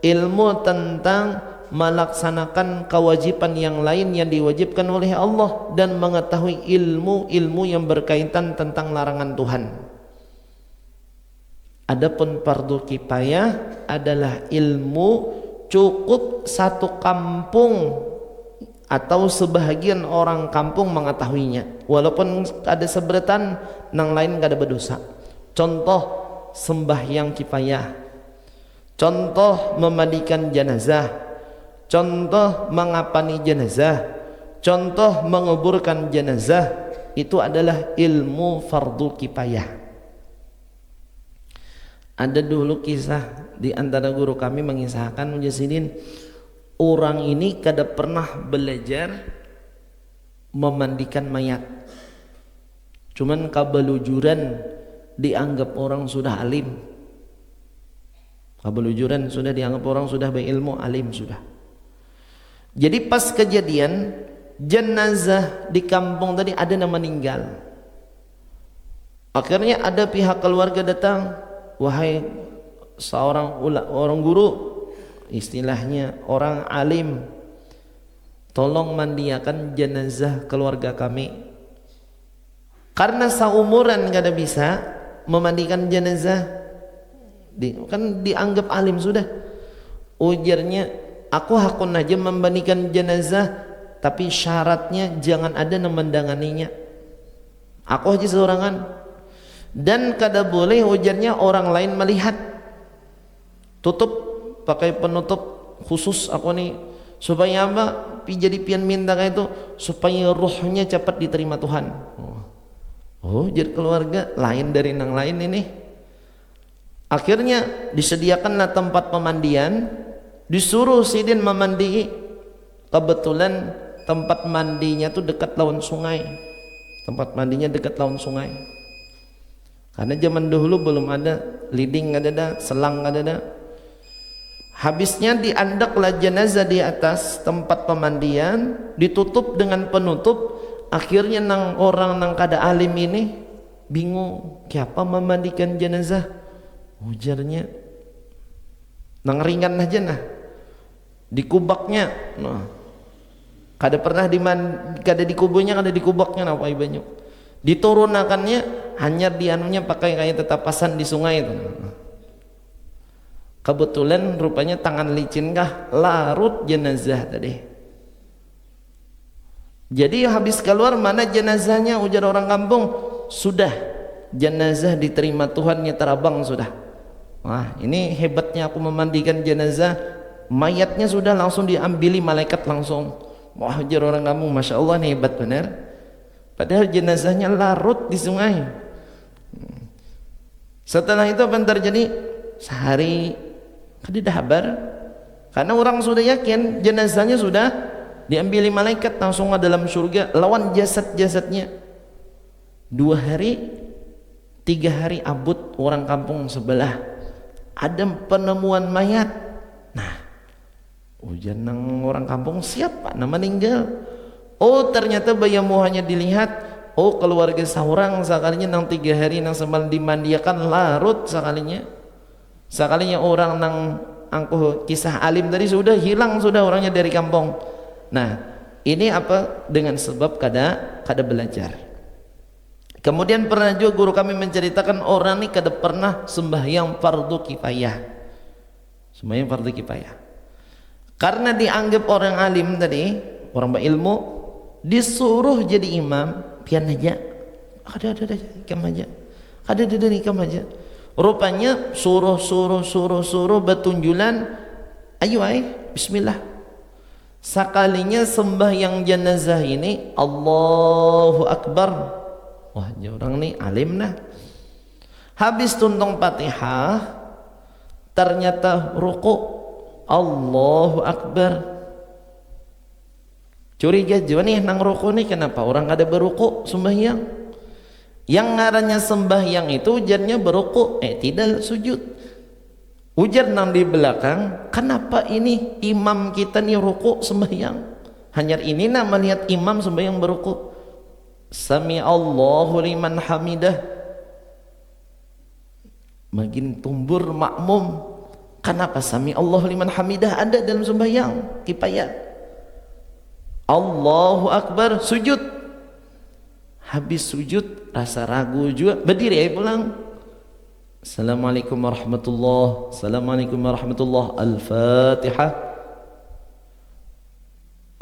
Speaker 1: ilmu tentang melaksanakan kewajiban yang lain yang diwajibkan oleh Allah, dan mengetahui ilmu-ilmu yang berkaitan tentang larangan Tuhan. Adapun fardu kifayah adalah ilmu cukup satu kampung atau sebahagian orang kampung mengetahuinya, walaupun ada seberetan nang lain gak ada berdosa. Contoh sembahyang kifayah, contoh memandikan jenazah, contoh mengapani jenazah, contoh menguburkan jenazah, itu adalah ilmu fardu kifayah. Ada dulu kisah di antara guru kami mengisahkan, Mujahidin, orang ini kada pernah belajar memandikan mayat, cuman kabelujuran dianggap orang sudah alim, kabelujuran sudah dianggap orang sudah berilmu, alim sudah. Jadi pas kejadian jenazah di kampung tadi ada yang meninggal, akhirnya ada pihak keluarga datang, wahai seorang orang guru, istilahnya orang alim, tolong mandiakan jenazah keluarga kami, karena seumuran gak ada bisa memandikan jenazah, kan dianggap alim sudah. Ujarnya, aku hakun aja memandikan jenazah, tapi syaratnya jangan ada yang mendanganinya, aku aja seorangan, dan kada boleh ujarnya orang lain melihat, tutup pakai penutup khusus aku nih, supaya apa? Jadi pian minta kayak itu supaya ruhnya cepat diterima Tuhan. Oh, jadi keluarga lain dari nang lain ini. Akhirnya disediakanlah tempat pemandian, disuruh sidin memandi. Kebetulan tempat mandinya tuh dekat lawan sungai, tempat mandinya dekat lawan sungai. Karena zaman dahulu belum ada leading, ada selang, ada. Habisnya diandaklah jenazah di atas tempat pemandian, ditutup dengan penutup. Akhirnya orang nang kada alim ini bingung, siapa memandikan jenazah? Ujarnya, nang ringan aja nah, dikubaknya, nah, kada pernah kada dikuburnya, kada dikubaknya, nah, apa banyak. Diturunakannya hanya dianunya pakai kayak tetapasan di sungai itu. Kebetulan rupanya tangan licin kah larut jenazah tadi. Jadi habis keluar, mana jenazahnya? Ujar orang kampung, sudah jenazah diterima Tuhannya terabang sudah. Wah, ini hebatnya aku memandikan jenazah, mayatnya sudah langsung diambili malaikat langsung. Wah, ujar orang kampung, masya Allah, ini hebat benar. Padahal jenazahnya larut di sungai. Setelah itu apa yang terjadi? Sehari kada habar, karena orang sudah yakin jenazahnya sudah diambil malaikat langsung ke dalam surga lawan jasad-jasadnya. 2 hari 3 hari abut orang kampung sebelah ada penemuan mayat. Nah, ujar nang orang kampung, siapa nama meninggal? Oh, ternyata bayamu hanya dilihat, oh keluarga seorang sekalinya nang 3 hari nang sembal dimandiakan larut sekalinya orang nang angkuh kisah alim tadi sudah hilang sudah orangnya dari kampung. Nah, ini apa? Dengan sebab kada belajar. Kemudian pernah juga guru kami menceritakan orang ini kada pernah sembahyang fardu kifayah, sembahyang fardu kifayah, karena dianggap orang alim tadi, orang berilmu, disuruh jadi imam, pian aja, ada ikam aja, ada ikam aja. Rupanya suruh betunjulan, ayo bismillah. Sekalinya sembahyang jenazah ini Allahu Akbar, wah orang nih alim nah. Habis tuntung Fatihah ternyata ruku, Allahu Akbar. Curiga juga nih nang ruku nih, kenapa orang ada beruku sembahyang? Yang ngarannya sembahyang itu ujarnya beruku, tidak sujud. Ujar nang di belakang, kenapa ini imam kita nih ruku sembahyang? Hanya ini nak melihat imam sembahyang beruku. Sami Allahu liman hamidah. Makin tumbur makmum. Kenapa sami Allahu liman hamidah ada dalam sembahyang kifayah? Allahu Akbar, sujud. Habis sujud rasa ragu juga, berdiri pulang. Assalamualaikum warahmatullahi, Assalamualaikum warahmatullahi, Al-Fatihah.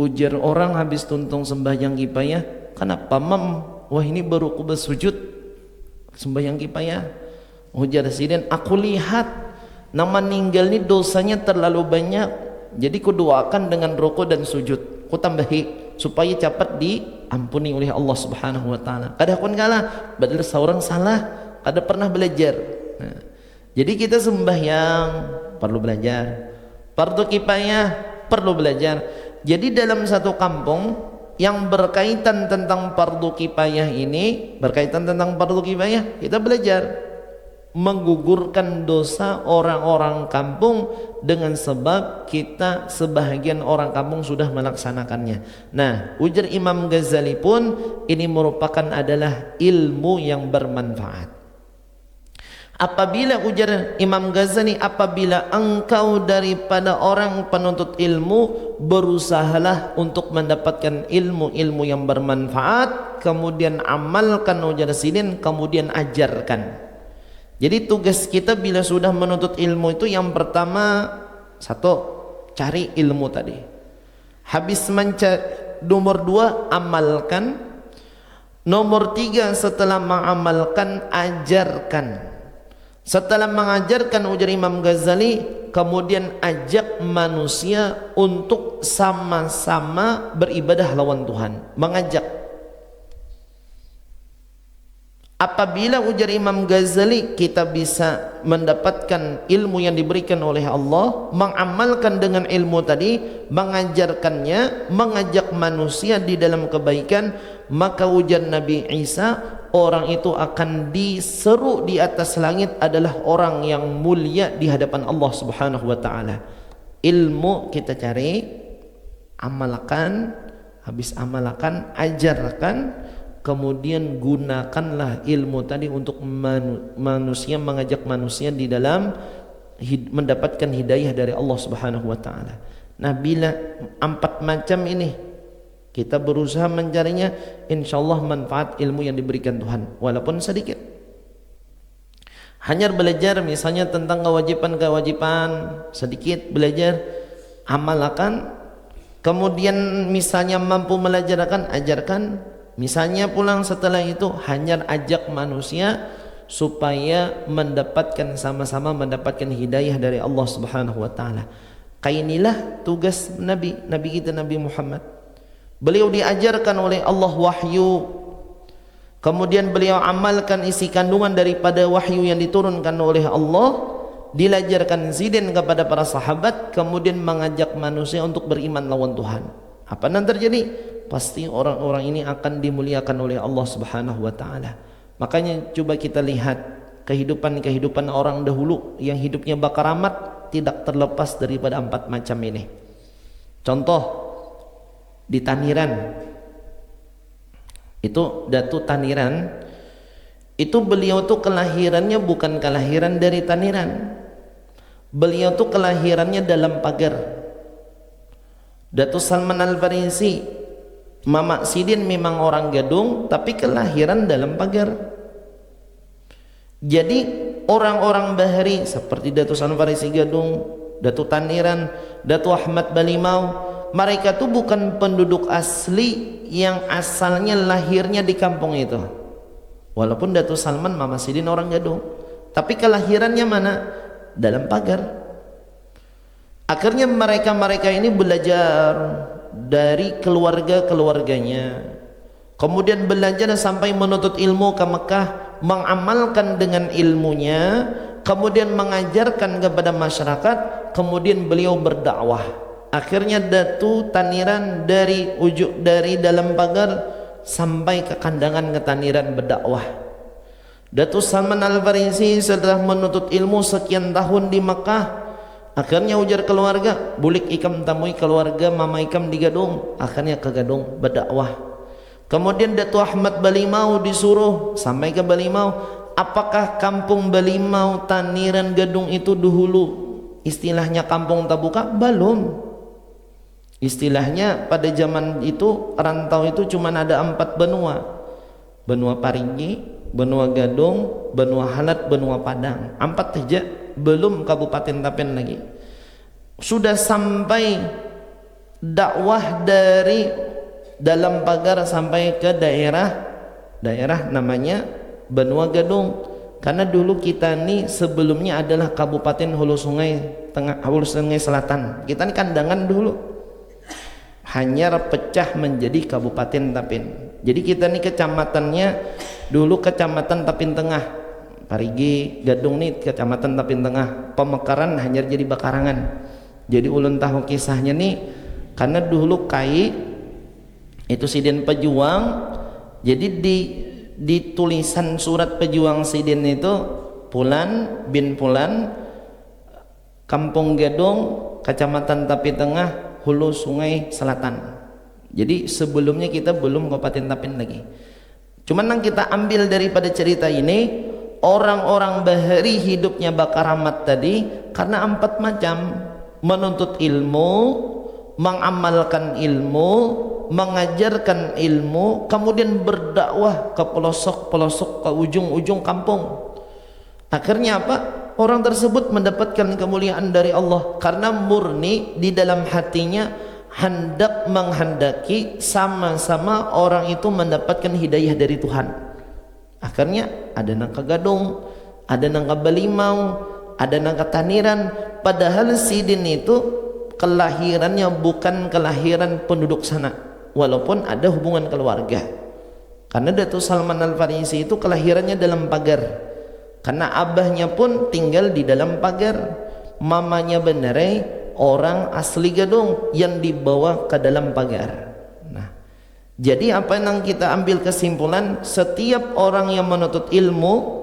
Speaker 1: Ujar orang habis tuntung sembahyang kifayah, kenapa mam? Wah ini baru aku bersujud sembahyang kifayah. Ujar Sidin, aku lihat nama ninggal ini dosanya terlalu banyak, jadi ku doakan dengan rukuk dan sujud, ku tambahi supaya cepat diampuni oleh Allah Subhanahu wa taala. Kadang kala badal seorang salah, kada pernah belajar. Nah, jadi kita sembahyang perlu belajar, fardu kifayah perlu belajar. Jadi dalam satu kampung yang berkaitan tentang fardu kifayah ini, berkaitan tentang fardu kifayah, kita belajar menggugurkan dosa orang-orang kampung dengan sebab kita sebahagian orang kampung sudah melaksanakannya. Nah, ujar Imam Ghazali pun ini merupakan adalah ilmu yang bermanfaat. Apabila ujar Imam Ghazali, apabila engkau daripada orang penuntut ilmu, berusahalah untuk mendapatkan ilmu-ilmu yang bermanfaat, kemudian amalkan, ujar Sidin, kemudian ajarkan. Jadi tugas kita bila sudah menuntut ilmu itu yang pertama, satu, cari ilmu tadi. Habis nomor dua, amalkan. Nomor tiga, setelah mengamalkan, ajarkan. Setelah mengajarkan, ujar Imam Ghazali, kemudian ajak manusia untuk sama-sama beribadah lawan Tuhan. Mengajak. Apabila ujar Imam Ghazali kita bisa mendapatkan ilmu yang diberikan oleh Allah, mengamalkan dengan ilmu tadi, mengajarkannya, mengajak manusia di dalam kebaikan, maka ujar Nabi Isa, orang itu akan diseru di atas langit adalah orang yang mulia di hadapan Allah Subhanahu wa taala. Ilmu kita cari, amalkan, habis amalkan, ajarkan, kemudian gunakanlah ilmu tadi untuk manusia, mengajak manusia di dalam mendapatkan hidayah dari Allah Subhanahu wa taala. Nah, bila empat macam ini kita berusaha mencarinya, insyaallah manfaat ilmu yang diberikan Tuhan walaupun sedikit. Hanya belajar misalnya tentang kewajiban-kewajiban, sedikit belajar, amalkan. Kemudian misalnya mampu melajarkan, ajarkan. Misalnya pulang setelah itu hanya ajak manusia supaya mendapatkan, sama-sama mendapatkan hidayah dari Allah Subhanahu wa taala. Kainilah tugas Nabi kita Nabi Muhammad. Beliau diajarkan oleh Allah wahyu, kemudian beliau amalkan isi kandungan daripada wahyu yang diturunkan oleh Allah, dilajarkan Zidin kepada para sahabat, kemudian mengajak manusia untuk beriman lawan Tuhan. Apa yang terjadi? Pasti orang-orang ini akan dimuliakan oleh Allah Subhanahu wa taala. Makanya coba kita lihat kehidupan orang dahulu yang hidupnya bakaramat, tidak terlepas daripada empat macam ini. Contoh di Taniran, itu Datu Taniran, itu beliau tuh kelahirannya bukan kelahiran dari Taniran, beliau tuh kelahirannya dalam pagar. Datu Salman Al-Farisi, Mama Sidin memang orang Gadung, tapi kelahiran dalam pagar. Jadi orang-orang Bahari seperti Datu Salman Al-Farisi Gadung, Datu Taniran, Datu Ahmad Balimau, mereka tuh bukan penduduk asli yang asalnya lahirnya di kampung itu. Walaupun Datu Salman Mama Sidin orang Gadung, tapi kelahirannya mana? Dalam pagar. Akhirnya mereka ini belajar dari keluarganya, kemudian belajar sampai menuntut ilmu ke Mekah, mengamalkan dengan ilmunya, kemudian mengajarkan kepada masyarakat, kemudian beliau berdakwah. Akhirnya Datu Taniran dari dalam pagar sampai ke kandangan ke Taniran berdakwah. Datuk Salman Al-Farisi setelah menuntut ilmu sekian tahun di Makkah, akhirnya ujar keluarga, bulik ikam tamui keluarga mama ikam di Gadung. Akhirnya ke Gadung berdakwah. Kemudian Datuk Ahmad Balimau disuruh sampai ke Balimau. Apakah kampung Balimau, Taniran, Gadung itu dahulu istilahnya kampung terbuka? Belum. Istilahnya pada zaman itu rantau itu cuma ada 4 benua. Benua Parigi, benua Gadung, benua Halat, benua Padang. 4 saja, belum Kabupaten Tapen lagi. Sudah sampai dakwah dari dalam pagar sampai ke daerah namanya benua Gadung. Karena dulu kita ini sebelumnya adalah Kabupaten Hulu Sungai Tengah, Hulu Sungai Selatan. Kita ini kandangan dulu, hanya pecah menjadi Kabupaten Tapen. Jadi kita ini kecamatannya dulu Kecamatan Tapen Tengah, Parigi, Gadung nih Kecamatan Tapen Tengah. Pemekaran hanya jadi Bakarangan. Jadi ulun tahu kisahnya nih, karena dulu Kai itu Siden Pejuang. Jadi di tulisan surat pejuang Siden itu Pulan bin Pulan, Kampung Gadung, Kecamatan Tapen Tengah, Hulu Sungai Selatan. Jadi sebelumnya kita belum Kabupaten Tapen lagi. Cuman yang kita ambil daripada cerita ini, orang-orang bahari hidupnya bakar rahmat tadi karena 4 macam: menuntut ilmu, mengamalkan ilmu, mengajarkan ilmu, kemudian berdakwah ke pelosok-pelosok, ke ujung-ujung kampung. Akhirnya apa? Orang tersebut mendapatkan kemuliaan dari Allah karena murni di dalam hatinya hendak menghendaki sama-sama orang itu mendapatkan hidayah dari Tuhan. Akhirnya ada nang ke Gadung, ada nang ke Balimau, ada nang ke Taniran. Padahal Sidin itu kelahirannya bukan kelahiran penduduk sana, walaupun ada hubungan keluarga. Karena Datuk Salman Al-Farisi itu kelahirannya dalam pagar, karena abahnya pun tinggal di dalam pagar. Mamanya benerai orang asli Gadung yang dibawa ke dalam pagar. Nah, jadi apa yang kita ambil kesimpulan, setiap orang yang menuntut ilmu,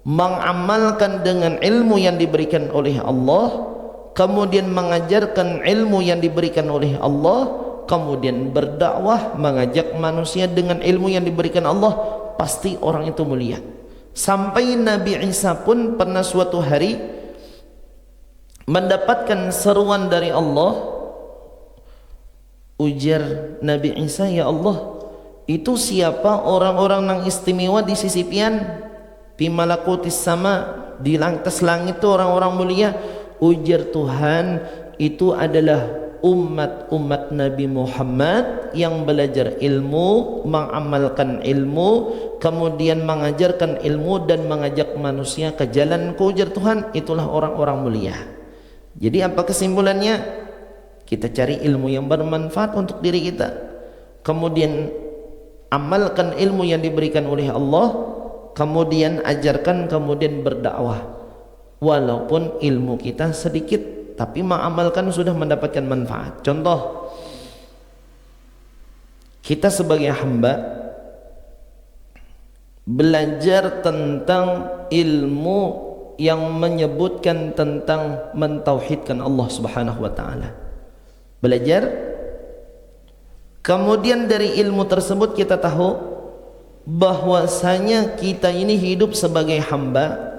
Speaker 1: mengamalkan dengan ilmu yang diberikan oleh Allah, kemudian mengajarkan ilmu yang diberikan oleh Allah, kemudian berdakwah mengajak manusia dengan ilmu yang diberikan Allah, pasti orang itu mulia. Sampai Nabi Isa pun pernah suatu hari mendapatkan seruan dari Allah. Ujar Nabi Isa, ya Allah, itu siapa orang-orang yang istimewa di sisi pian, di malakutis sama, di atas langit itu orang-orang mulia? Ujar Tuhan, itu adalah umat-umat Nabi Muhammad yang belajar ilmu, mengamalkan ilmu, kemudian mengajarkan ilmu dan mengajak manusia ke jalanku. Ujar Tuhan, itulah orang-orang mulia. Jadi apa kesimpulannya? Kita cari ilmu yang bermanfaat untuk diri kita, kemudian amalkan ilmu yang diberikan oleh Allah, kemudian ajarkan, kemudian berdakwah. Walaupun ilmu kita sedikit, tapi mengamalkan sudah mendapatkan manfaat. Contoh, kita sebagai hamba belajar tentang ilmu yang menyebutkan tentang mentauhidkan Allah Subhanahu wa taala. Belajar, kemudian dari ilmu tersebut kita tahu bahwasanya kita ini hidup sebagai hamba.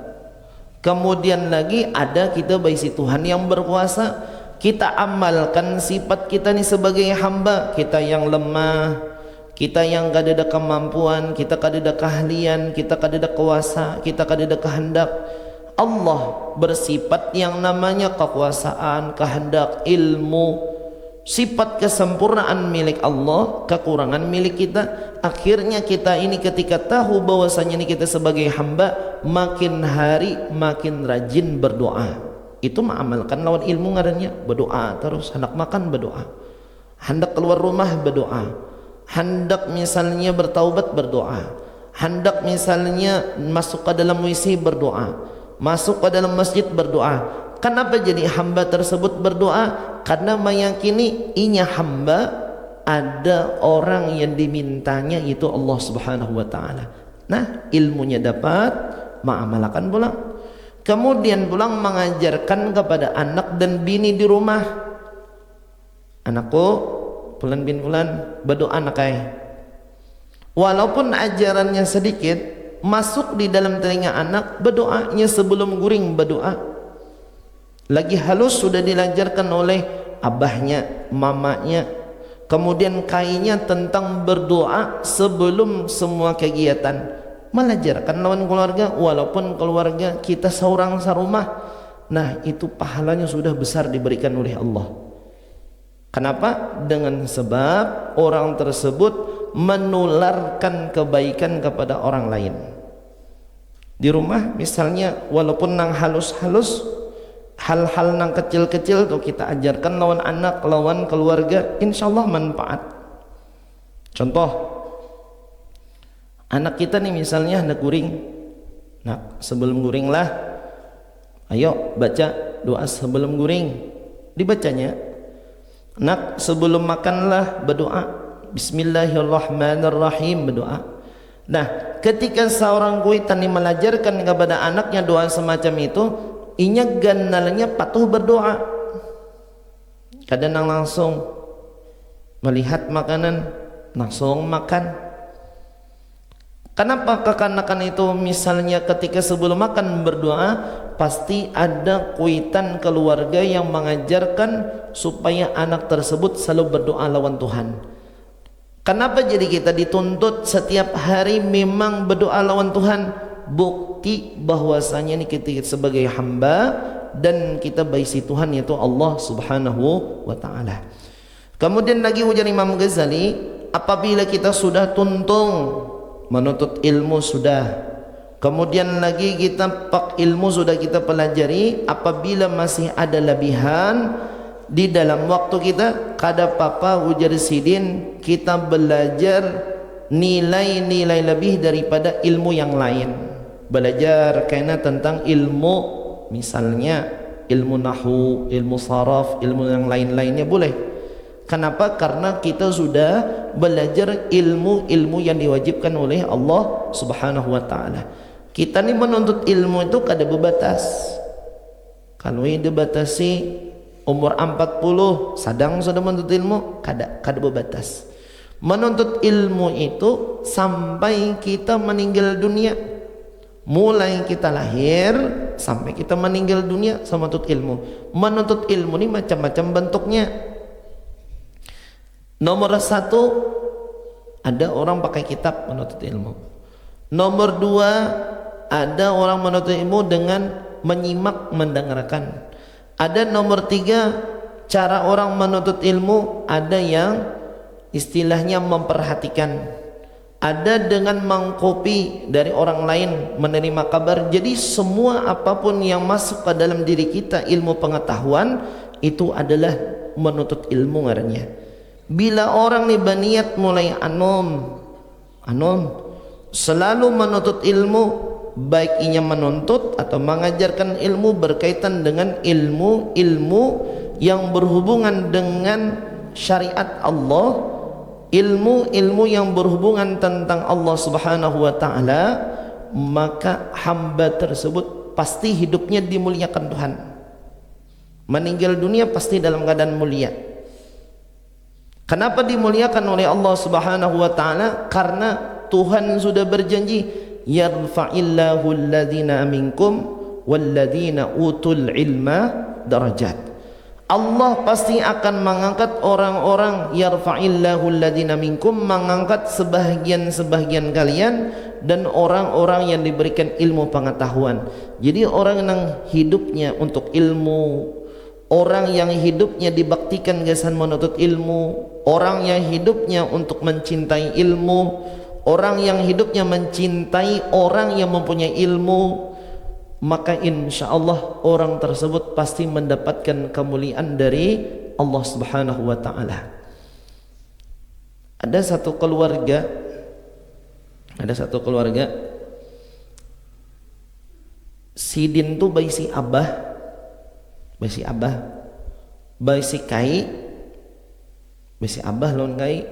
Speaker 1: Kemudian lagi ada kita bagi Tuhan yang berkuasa. Kita amalkan sifat kita ini sebagai hamba. Kita yang lemah, kita yang kada ada kemampuan, kita kada ada keahlian, kita kada ada kuasa, kita kada ada kehendak. Allah bersifat yang namanya kekuasaan, kehendak, ilmu. Sifat kesempurnaan milik Allah, kekurangan milik kita. Akhirnya kita ini ketika tahu bahwasanya ini kita sebagai hamba, makin hari makin rajin berdoa. Itu mengamalkan lawan ilmu ngarannya. Berdoa terus, hendak makan berdoa, hendak keluar rumah berdoa, hendak misalnya bertaubat berdoa, hendak misalnya masuk ke dalam WC berdoa, masuk ke dalam masjid berdoa. Kenapa jadi hamba tersebut berdoa? Karena meyakini inya hamba ada orang yang dimintanya, itu Allah Subhanahu wa taala. Nah, ilmunya dapat, mengamalkan pulang. Kemudian pulang mengajarkan kepada anak dan bini di rumah. Anakku, fulan bin fulan, berdoa anak ay. Walaupun ajarannya sedikit, masuk di dalam telinga anak, berdoanya sebelum guring berdoa. Lagi halus sudah dilanjarkan oleh abahnya, mamanya. Kemudian kainya tentang berdoa sebelum semua kegiatan. Melajarkan lawan keluarga, walaupun keluarga kita seorang sarumah. Nah, itu pahalanya sudah besar diberikan oleh Allah. Kenapa? Dengan sebab orang tersebut menularkan kebaikan kepada orang lain. Di rumah misalnya, walaupun nang halus-halus, hal-hal nang kecil-kecil tuh kita ajarkan lawan anak, lawan keluarga, insyaallah manfaat. Contoh, anak kita nih misalnya hendak guring. Nah, sebelum guring lah, ayo baca doa sebelum guring. Dibacanya. Nak, sebelum makanlah berdoa. Bismillahirrahmanirrahim, berdoa. Nah, ketika seorang kuitan melajarkan kepada anaknya doa semacam itu, inya ganalnya patuh berdoa. Kadang langsung melihat makanan, langsung makan. Kenapa kekanakan itu misalnya ketika sebelum makan berdoa, pasti ada kuitan keluarga yang mengajarkan supaya anak tersebut selalu berdoa lawan Tuhan. Kenapa jadi kita dituntut setiap hari memang berdoa lawan Tuhan? Bukti bahwasanya ini kita sebagai hamba dan kita baisi Tuhan, yaitu Allah Subhanahu wa taala. Kemudian lagi ujar Imam Ghazali, apabila kita sudah tuntung menuntut ilmu sudah, kemudian lagi kita pak ilmu sudah kita pelajari, apabila masih ada lebihan di dalam waktu kita, kada papa ujar sidin kita belajar nilai-nilai lebih daripada ilmu yang lain. Belajar karena tentang ilmu, misalnya ilmu nahu, ilmu saraf, ilmu yang lain-lainnya boleh. Kenapa? Karena kita sudah belajar ilmu-ilmu yang diwajibkan oleh Allah Subhanahu wa taala. Kita ni menuntut ilmu itu kada berbatas. Kalau ini dibatasi umur 40 sadang sudah menuntut ilmu, kada berbatas. Menuntut ilmu itu sampai kita meninggal dunia. Mulai kita lahir sampai kita meninggal dunia sama menuntut ilmu. Menuntut ilmu ini macam-macam bentuknya. Nomor 1, ada orang pakai kitab menuntut ilmu. Nomor 2, ada orang menuntut ilmu dengan menyimak, mendengarkan. Ada nomor 3, cara orang menuntut ilmu, ada yang istilahnya memperhatikan, ada dengan mengkopi dari orang lain, menerima kabar. Jadi semua apapun yang masuk ke dalam diri kita, ilmu pengetahuan, itu adalah menuntut ilmu ngarannya. Bila orang nih berniat mulai anom selalu menuntut ilmu, baik inya menuntut atau mengajarkan ilmu berkaitan dengan ilmu yang berhubungan dengan syariat Allah, ilmu yang berhubungan tentang Allah Subhanahu wa taala, maka hamba tersebut pasti hidupnya dimuliakan Tuhan. Meninggal dunia pasti dalam keadaan mulia. Kenapa dimuliakan oleh Allah Subhanahu wa taala? Karena Tuhan sudah berjanji, yarfa'illahu alladhina minkum walladhina utul ilma darajat. Allah pasti akan mengangkat orang-orang, yarfa'illahu alladhina minkum, mengangkat sebahagian kalian, dan orang-orang yang diberikan ilmu pengetahuan. Jadi orang yang hidupnya untuk ilmu, orang yang hidupnya dibaktikan gasan menuntut ilmu, orang yang hidupnya untuk mencintai ilmu, orang yang hidupnya mencintai orang yang mempunyai ilmu, maka insya Allah orang tersebut pasti mendapatkan kemuliaan dari Allah Subhanahu wa taala. Ada satu keluarga sidin tuh bayi si abah, bayi si kai, bayi si abah lon kai,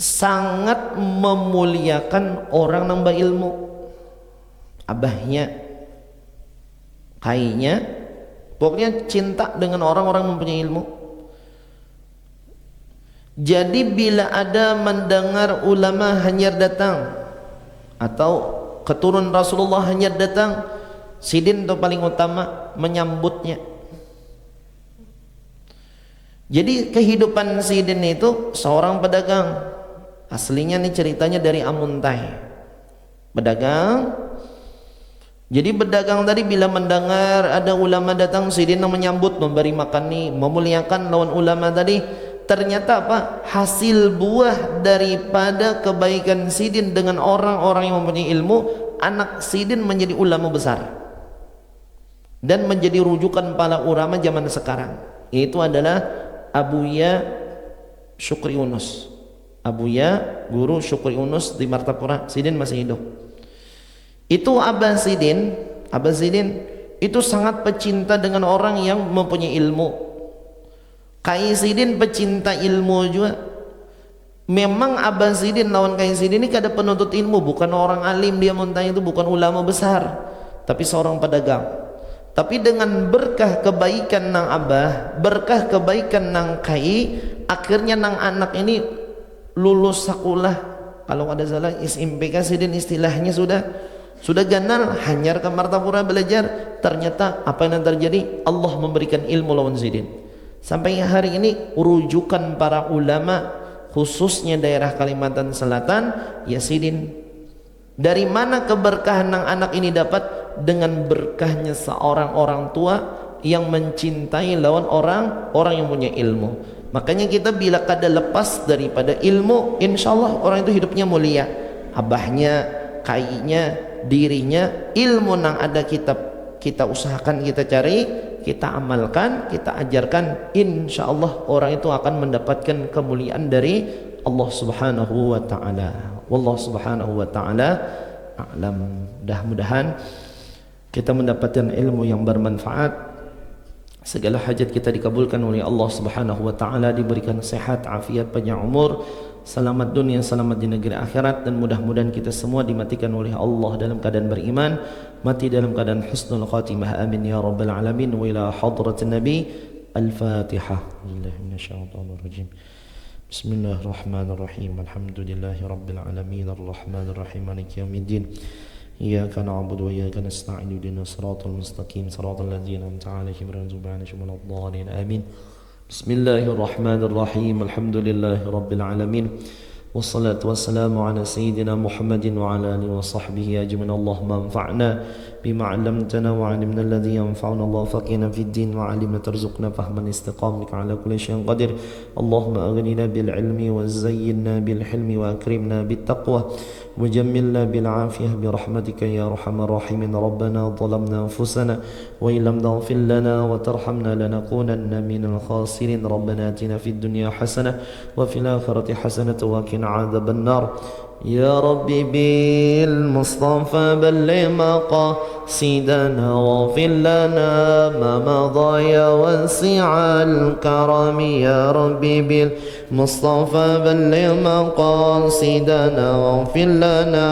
Speaker 1: sangat memuliakan orang nambah ilmu. Abahnya, kainya, pokoknya cinta dengan orang-orang mempunyai ilmu. Jadi bila ada mendengar ulama hanyar datang atau keturunan Rasulullah hanyar datang, Sidin itu paling utama menyambutnya. Jadi kehidupan Sidin itu seorang pedagang. Aslinya nih ceritanya dari Amuntai, pedagang. Jadi pedagang tadi bila mendengar ada ulama datang, Sidin menyambut, memberi makan nih, memuliakan lawan ulama tadi. Ternyata apa? Hasil buah daripada kebaikan Sidin dengan orang-orang yang mempunyai ilmu, anak Sidin menjadi ulama besar dan menjadi rujukan para ulama zaman sekarang. Itu adalah Abuya Syukri Yunus. Abuya, guru Syukri Yunus di Martapura. Sidin masih hidup. Itu Abah Sidin itu sangat pecinta dengan orang yang mempunyai ilmu. Kai Sidin pecinta ilmu juga. Memang Abah Sidin lawan Kai Sidin ini kada penuntut ilmu, bukan orang alim, dia muntah itu bukan ulama besar, tapi seorang pedagang. Tapi dengan berkah kebaikan nang Abah, berkah kebaikan nang Kai, akhirnya nang anak ini lulus sekolah. Kalau ada salah SMPK Sidin istilahnya sudah ganal, hanyar ke Martapura belajar. Ternyata apa yang terjadi? Allah memberikan ilmu lawan Sidin. Sampai hari ini rujukan para ulama khususnya daerah Kalimantan Selatan ya Sidin. Dari mana keberkahan nang anak ini dapat? Dengan berkahnya seorang orang tua yang mencintai lawan orang yang punya ilmu. Makanya kita bila kada lepas daripada ilmu, insyaallah orang itu hidupnya mulia. Abahnya, kainya, dirinya, ilmu nang ada kita usahakan, kita cari, kita amalkan, kita ajarkan, insyaallah orang itu akan mendapatkan kemuliaan dari Allah Subhanahu wa taala. Wallahu Subhanahu wa taala a'lam. Mudah-mudahan kita mendapatkan ilmu yang bermanfaat. Segala hajat kita dikabulkan oleh Allah Subhanahu wa taala, diberikan sehat, afiat, panjang umur, selamat dunia, selamat di negeri akhirat, dan mudah-mudahan kita semua dimatikan oleh Allah dalam keadaan beriman, mati dalam keadaan husnul khatimah. Amin ya rabbal alamin. Wa ila hadratin nabi. Al-Fatihah. Bismillahirrahmanirrahim. Bismillahirrahmanirrahim. Alhamdulillahi rabbil alamin, arrahmanir rahim, maliki yaumiddin. إياك نعبد وإياك نستعين اهدنا الصراط المستقيم صراط الذين أنعمت عليهم غير المغضوب عليهم ولا الضالين آمين. بسم الله الرحمن الرحيم. الحمد لله رب العالمين والصلاة والسلام على سيدنا محمد وعلى آله وصحبه أجمعين. اللهم انفعنا بما علمتنا وعلمنا الذي ينفعنا. الله فقهنا في الدين وعلمنا ترزقنا فهما استقامك على كل شيء قدير. اللهم أغننا بالعلم وزينا بالحلم وأكرمنا بالتقوى وجملنا بالعافية برحمتك يا أرحم الراحمين. ربنا ظلمنا أنفسنا وإن لم تغفر لنا وترحمنا لنكونن من الخاسرين. ربنا آتنا في الدنيا حسنة وفي الآخرة حسنة وقنا عذاب النار. يا ربي بالمصطفى بلغ مقاصدنا واغفر لنا ما مضى يا واسع الكرم. يا ربي بالمصطفى بلغ مقاصدنا واغفر لنا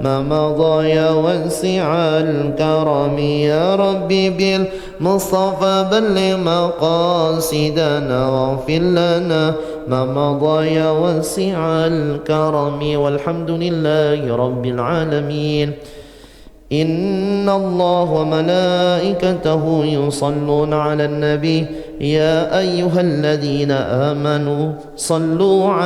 Speaker 1: ما مضى يا واسع الكرم. يا ربي بالمصطفى بلغ مقاصدنا واغفر لنا ما مضى يا واسع الكرم. والحمد لله رب العالمين. إن الله وملائكته يصلون على النبي يا أيها الذين آمنوا صلوا عليه